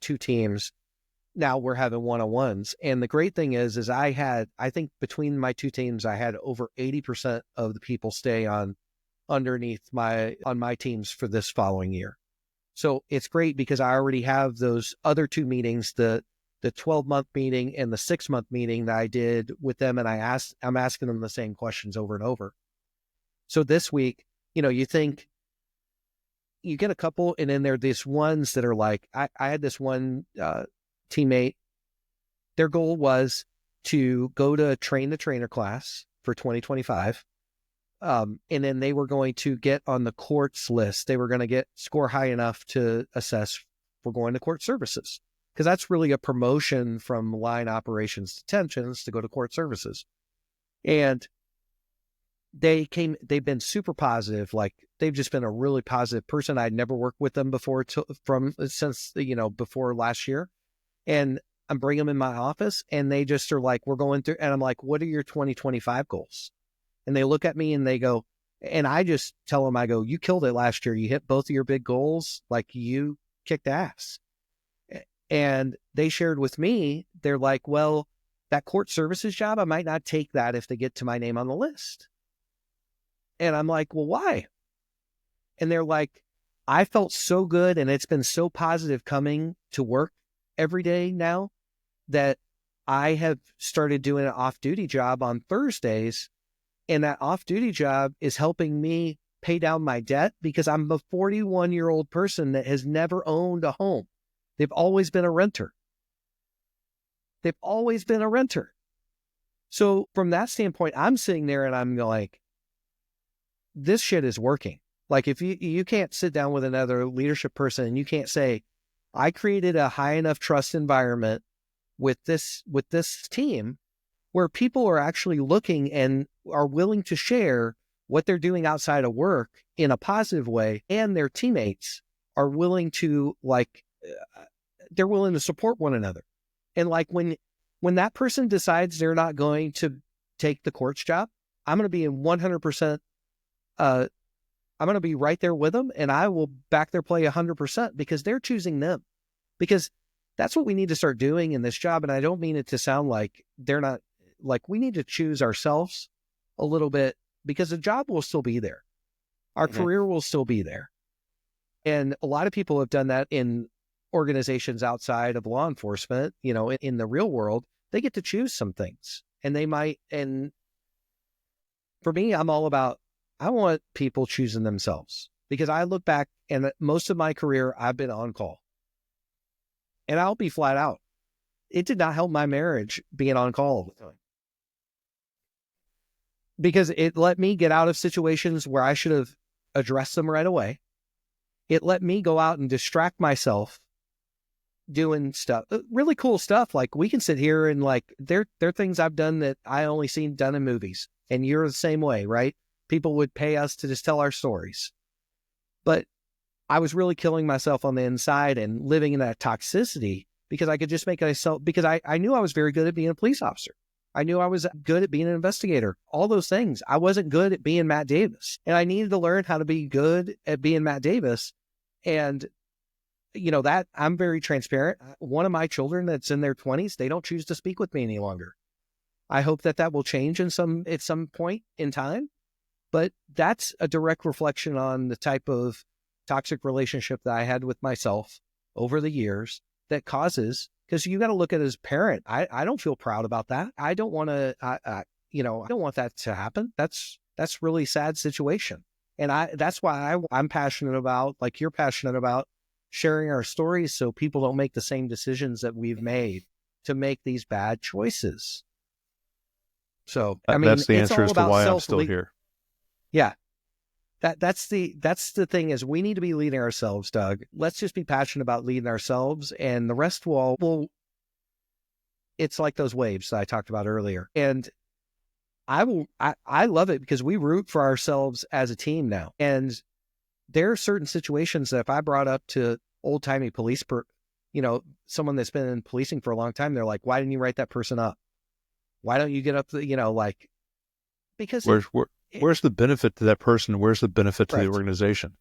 two teams. Now we're having one-on-ones. And the great thing is I think between my two teams, I had over 80% of the people stay on my teams for this following year. So it's great because I already have those other two meetings, the 12-month meeting and the 6-month meeting that I did with them. And I'm asking them the same questions over and over. So this week, you think you get a couple, and then there are these ones that are like, I had this one teammate, their goal was to go to train the trainer class for 2025. And then they were going to get on the courts list. They were going to score high enough to assess for going to court services, because that's really a promotion from line operations detentions to go to court services. And they've been super positive. Like they've just been a really positive person. I'd never worked with them before since before last year. And I'm bringing them in my office and they just are like, we're going through, and I'm like, what are your 2025 goals? And they look at me and they go, and I just tell them, I go, you killed it last year. You hit both of your big goals. Like you kicked ass. And they shared with me, they're like, well, that court services job, I might not take that if they get to my name on the list. And I'm like, well, why? And they're like, I felt so good. And it's been so positive coming to work every day now that I have started doing an off-duty job on Thursdays. And that off-duty job is helping me pay down my debt because I'm a 41-year-old person that has never owned a home. They've always been a renter. They've always been a renter. So from that standpoint, I'm sitting there and I'm like, this shit is working. Like if you can't sit down with another leadership person and you can't say, I created a high enough trust environment with this team where people are actually looking and are willing to share what they're doing outside of work in a positive way, and their teammates are willing to they're willing to support one another. And like when that person decides they're not going to take the courts job, I'm going to be in 100%. I'm going to be right there with them, and I will back their play 100% because they're choosing them. Because that's what we need to start doing in this job. And I don't mean it to sound like they're not, like we need to choose ourselves a little bit because the job will still be there. Our career will still be there. And a lot of people have done that in organizations outside of law enforcement, you know, in the real world. They get to choose some things, and they might. And for me, I'm all about, I want people choosing themselves, because I look back and most of my career, I've been on call. And I'll be flat out, it did not help my marriage being on call all the time. Because it let me get out of situations where I should have addressed them right away. It let me go out and distract myself doing stuff, really cool stuff. Like we can sit here and like, there are things I've done that I only seen done in movies. And you're the same way, right? People would pay us to just tell our stories. But I was really killing myself on the inside and living in that toxicity because I could just make myself, because I knew I was very good at being a police officer. I knew I was good at being an investigator, all those things. I wasn't good at being Matt Davis, and I needed to learn how to be good at being Matt Davis. And, you know, that I'm very transparent. One of my children that's in their 20s, they don't choose to speak with me any longer. I hope that will change at some point in time, but that's a direct reflection on the type of toxic relationship that I had with myself over the years that causes, because you got to look at it as a parent. I don't feel proud about that. I don't want to, I don't want that to happen. That's really sad situation. And that's why I'm passionate about, like you're passionate about, sharing our stories so people don't make the same decisions that we've made to make these bad choices. So, I mean, that's the answer as to why I'm still here. Yeah. That's the thing is we need to be leading ourselves, Doug. Let's just be passionate about leading ourselves, and the rest will it's like those waves that I talked about earlier. And I love it because we root for ourselves as a team now. And there are certain situations that if I brought up to old timey police, someone that's been in policing for a long time, they're like, why didn't you write that person up? Why don't you get up because where's the benefit to that person? Where's the benefit to the organization?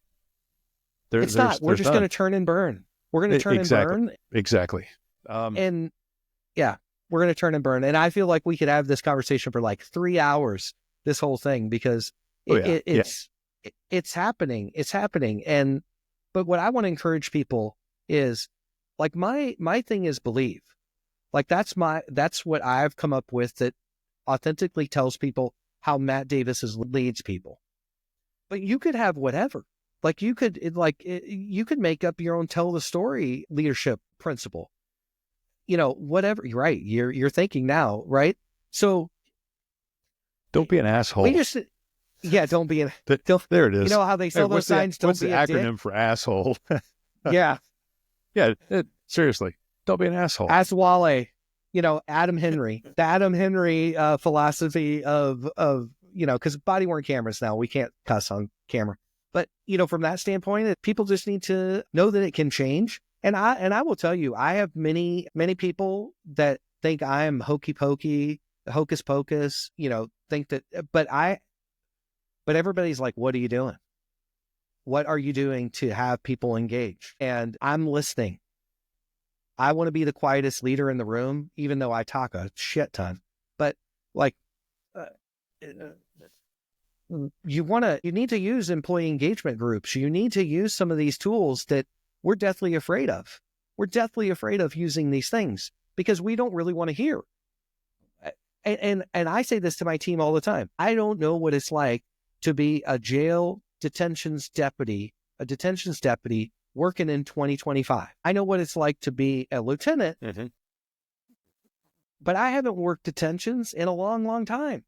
It's not. We're just going to turn and burn. We're going to turn and burn. Exactly. And yeah, we're going to turn and burn. And I feel like we could have this conversation for like 3 hours, this whole thing, because it's happening. It's happening. But what I want to encourage people is, like, my thing is believe. Like that's what I've come up with that authentically tells people how Matt Davis leads people. But you could have whatever. Like you could make up your own tell the story leadership principle. Whatever. Right. You're thinking now, right? So don't be an asshole. Don't be an. There it is. You know how they sell those signs? What's the acronym for asshole? Yeah. Yeah. Seriously. Don't be an asshole. Aswale, Adam Henry, the Adam Henry philosophy of because body worn cameras now, we can't cuss on camera. But, from that standpoint, people just need to know that it can change. And I will tell you, I have many, many people that think I am hokey pokey, hocus pocus, think that, but everybody's like, what are you doing? What are you doing to have people engage? And I'm listening. I want to be the quietest leader in the room, even though I talk a shit ton. But you need to use employee engagement groups. You need to use some of these tools that we're deathly afraid of. We're deathly afraid of using these things because we don't really want to hear. And I say this to my team all the time. I don't know what it's like to be a jail detentions deputy, a detentions deputy working in 2025. I know what it's like to be a lieutenant, but I haven't worked detentions in a long, long time.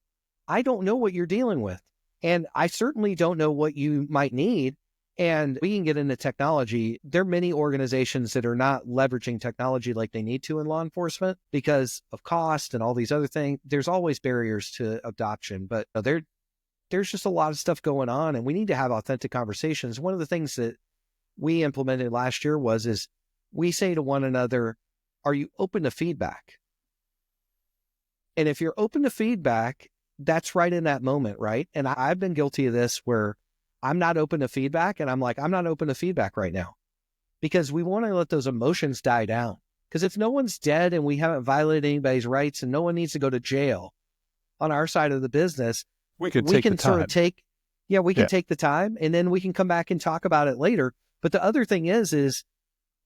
I don't know what you're dealing with. And I certainly don't know what you might need. And we can get into technology. There are many organizations that are not leveraging technology like they need to in law enforcement because of cost and all these other things. There's always barriers to adoption, but there's just a lot of stuff going on, and we need to have authentic conversations. One of the things that we implemented last year is we say to one another, are you open to feedback? And if you're open to feedback, that's right in that moment, right? And I've been guilty of this where I'm not open to feedback, and I'm like, I'm not open to feedback right now because we want to let those emotions die down. Because if no one's dead and we haven't violated anybody's rights and no one needs to go to jail on our side of the business, we can take the time. take the time, and then we can come back and talk about it later. But the other thing is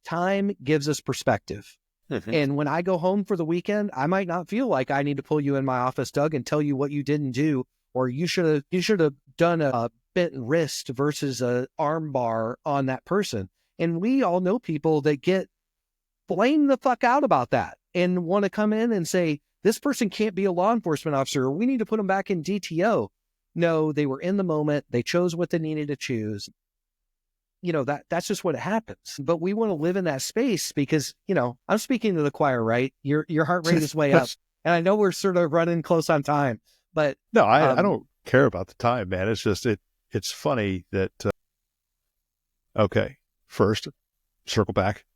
time gives us perspective. And when I go home for the weekend, I might not feel like I need to pull you in my office, Doug, and tell you what you didn't do, or you should have done a bent wrist versus a arm bar on that person. And we all know people that get blamed the fuck out about that and want to come in and say, this person can't be a law enforcement officer, or we need to put them back in DTO. No, they were in the moment. They chose what they needed to choose. That's just what happens. But we want to live in that space because, I'm speaking to the choir, right? Your heart rate is way up. And I know we're sort of running close on time, but no, I don't care about the time, man. It's just, it's funny that, okay, first, circle back,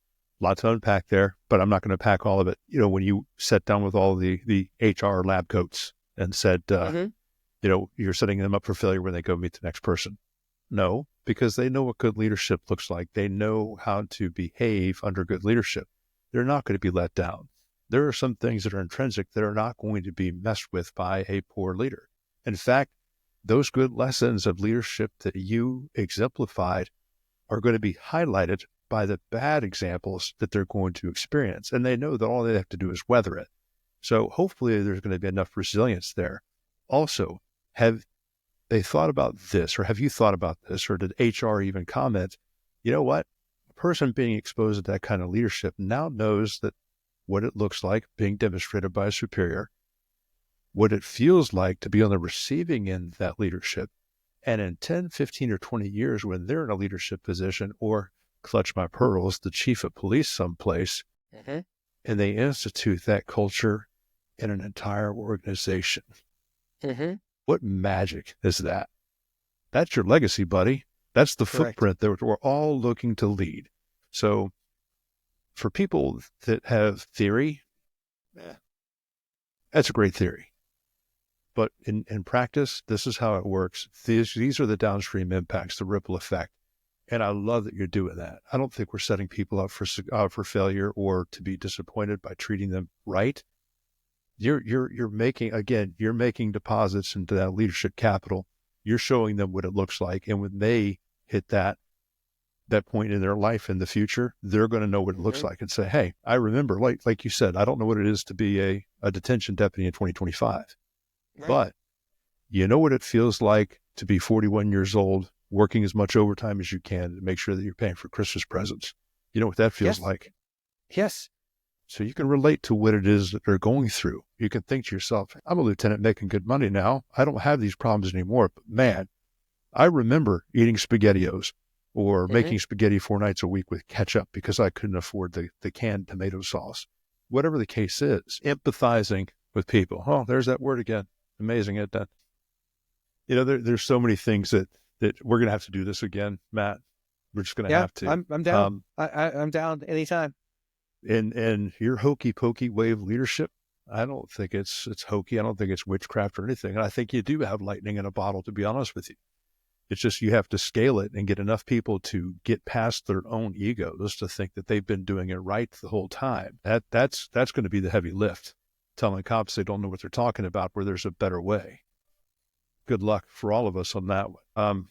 a lot to unpack there, but I'm not going to pack all of it. When you sat down with all the HR lab coats and said, you're setting them up for failure when they go meet the next person. No, because they know what good leadership looks like. They know how to behave under good leadership. They're not going to be let down. There are some things that are intrinsic that are not going to be messed with by a poor leader. In fact, those good lessons of leadership that you exemplified are going to be highlighted by the bad examples that they're going to experience. And they know that all they have to do is weather it. So hopefully there's going to be enough resilience there. Also, have they thought about this, or have you thought about this, or did HR even comment, you know what? A person being exposed to that kind of leadership now knows that what it looks like being demonstrated by a superior, what it feels like to be on the receiving end of that leadership. And in 10, 15, or 20 years, when they're in a leadership position, or clutch my pearls, the chief of police someplace, and they institute that culture in an entire organization. What magic is that? That's your legacy, buddy. That's the footprint that we're all looking to lead. So for people that have theory, that's a great theory. But in practice, this is how it works. These are the downstream impacts, the ripple effect. And I love that you're doing that. I don't think we're setting people up for failure or to be disappointed by treating them right. You're making deposits into that leadership capital. You're showing them what it looks like. And when they hit that point in their life in the future, they're going to know what it looks like and say, hey, I remember, like you said, I don't know what it is to be a detention deputy in 2025, but you know what it feels like to be 41 years old, working as much overtime as you can to make sure that you're paying for Christmas presents. You know what that feels like? Yes. So you can relate to what it is that they're going through. You can think to yourself, I'm a lieutenant making good money now. I don't have these problems anymore. But man, I remember eating SpaghettiOs or making spaghetti 4 nights a week with ketchup because I couldn't afford the canned tomato sauce. Whatever the case is, empathizing with people. Oh, there's that word again. Amazing, isn't that? There's so many things that we're going to have to do this again, Matt. We're just going to have to. I'm down. I'm down anytime. And your hokey pokey way of leadership, I don't think it's hokey. I don't think it's witchcraft or anything. And I think you do have lightning in a bottle, to be honest with you. It's just you have to scale it and get enough people to get past their own egos to think that they've been doing it right the whole time. That's going to be the heavy lift, telling cops they don't know what they're talking about where there's a better way. Good luck for all of us on that one.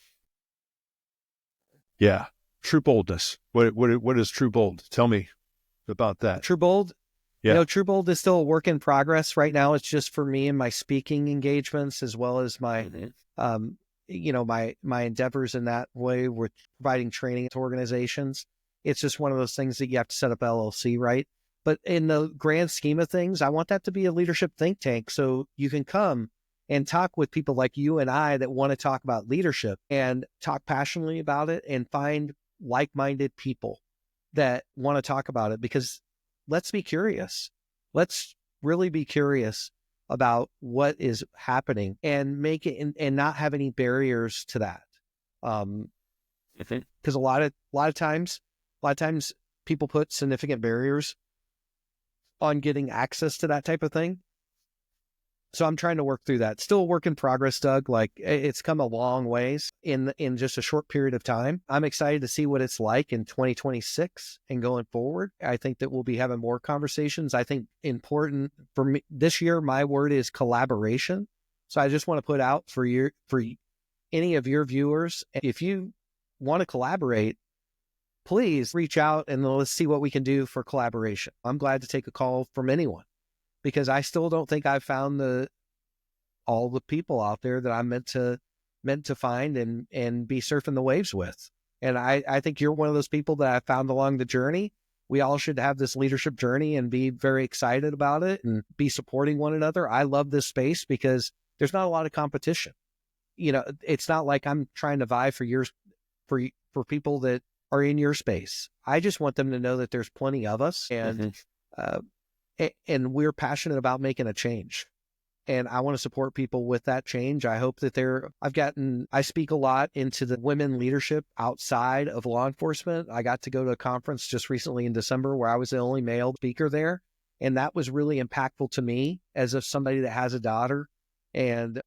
Yeah, true boldness. What is true bold? Tell me about that. True bold? Yeah. True bold is still a work in progress right now. It's just for me and my speaking engagements as well as my my endeavors in that way with providing training to organizations. It's just one of those things that you have to set up LLC, right? But in the grand scheme of things, I want that to be a leadership think tank. So you can come and talk with people like you and I that want to talk about leadership and talk passionately about it and find like-minded people that want to talk about it, because let's be curious. Let's really be curious about what is happening and make it and not have any barriers to that. Because a lot of times people put significant barriers on getting access to that type of thing. So I'm trying to work through that. Still a work in progress, Doug. Like, it's come a long ways in just a short period of time. I'm excited to see what it's like in 2026 and going forward. I think that we'll be having more conversations. I think important for me this year, my word is collaboration. So I just want to put out for any of your viewers, if you want to collaborate, please reach out and let's see what we can do for collaboration. I'm glad to take a call from anyone, because I still don't think I've found all the people out there that I'm meant to find and be surfing the waves with. And I think you're one of those people that I found along the journey. We all should have this leadership journey and be very excited about it and be supporting one another. I love this space because there's not a lot of competition. It's not like I'm trying to vie for people that are in your space. I just want them to know that there's plenty of us, and and we're passionate about making a change. And I want to support people with that change. I hope that I speak a lot into the women leadership outside of law enforcement. I got to go to a conference just recently in December where I was the only male speaker there. And that was really impactful to me as somebody that has a daughter, and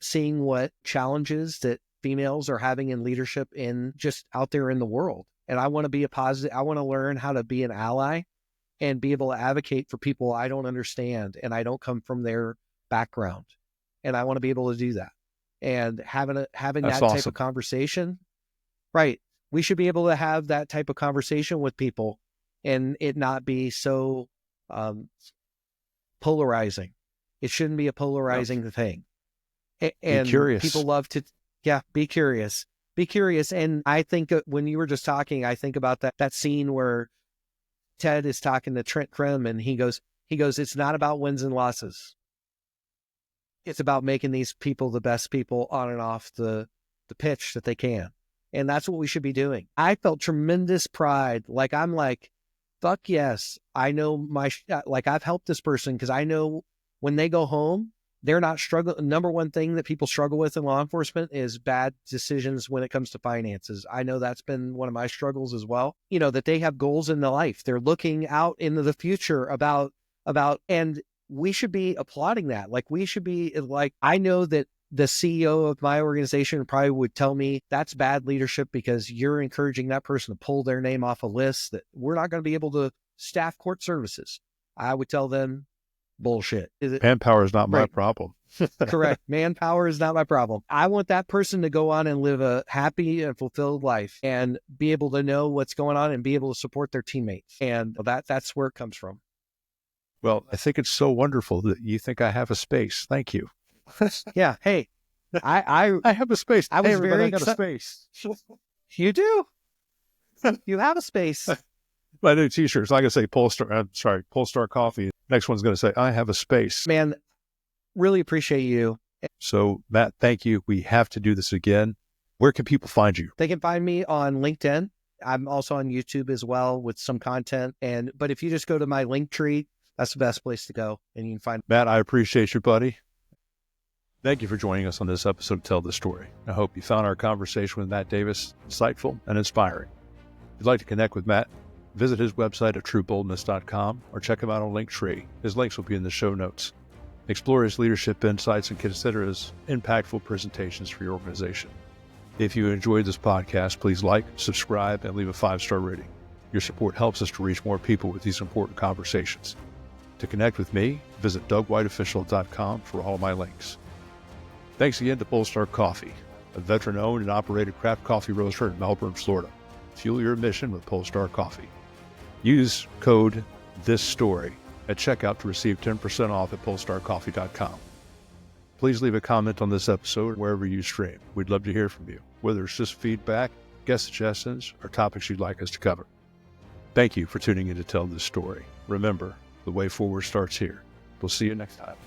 seeing what challenges that females are having in leadership in just out there in the world. And I want to be I want to learn how to be an ally and be able to advocate for people I don't understand and I don't come from their background. And I want to be able to do that. And having that awesome type of conversation, right? We should be able to have that type of conversation with people and it not be so polarizing. It shouldn't be a polarizing thing. And be curious. People love to, be curious. Be curious. And I think when you were just talking, I think about that scene where Ted is talking to Trent Krim and he goes, it's not about wins and losses. It's about making these people the best people on and off the pitch that they can. And that's what we should be doing. I felt tremendous pride. I'm like, fuck yes. I know I've helped this person because I know when they go home, they're not struggling. Number one thing that people struggle with in law enforcement is bad decisions when it comes to finances. I know that's been one of my struggles as well. That they have goals in their life. They're looking out into the future about, and we should be applauding that. We should be I know that the CEO of my organization probably would tell me that's bad leadership because you're encouraging that person to pull their name off a list that we're not going to be able to staff court services. I would tell them, bullshit. Manpower is not my problem. Correct. Manpower is not my problem. I want that person to go on and live a happy and fulfilled life and be able to know what's going on and be able to support their teammates. And that's where it comes from. Well, I think it's so wonderful that you think I have a space. Thank you. Yeah. Hey, I have a space. I was very got a space. You do. You have a space. My new t-shirt's not going to say Polestar Coffee. Next one's going to say, I have a space. Man, really appreciate you. So, Matt, thank you. We have to do this again. Where can people find you? They can find me on LinkedIn. I'm also on YouTube as well with some content. But if you just go to my link tree, that's the best place to go. And you can find Matt, I appreciate you, buddy. Thank you for joining us on this episode of Tell the Story. I hope you found our conversation with Matt Davis insightful and inspiring. If you'd like to connect with Matt, visit his website at trueboldness.com or check him out on Linktree. His links will be in the show notes. Explore his leadership insights and consider his impactful presentations for your organization. If you enjoyed this podcast, please like, subscribe, and leave a 5-star rating. Your support helps us to reach more people with these important conversations. To connect with me, visit DougWhiteOfficial.com for all my links. Thanks again to Polestar Coffee, a veteran-owned and operated craft coffee roaster in Melbourne, Florida. Fuel your mission with Polestar Coffee. Use code THISSTORY at checkout to receive 10% off at polestarcoffee.com. Please leave a comment on this episode wherever you stream. We'd love to hear from you, whether it's just feedback, guest suggestions, or topics you'd like us to cover. Thank you for tuning in to tell this story. Remember, the way forward starts here. We'll see you next time.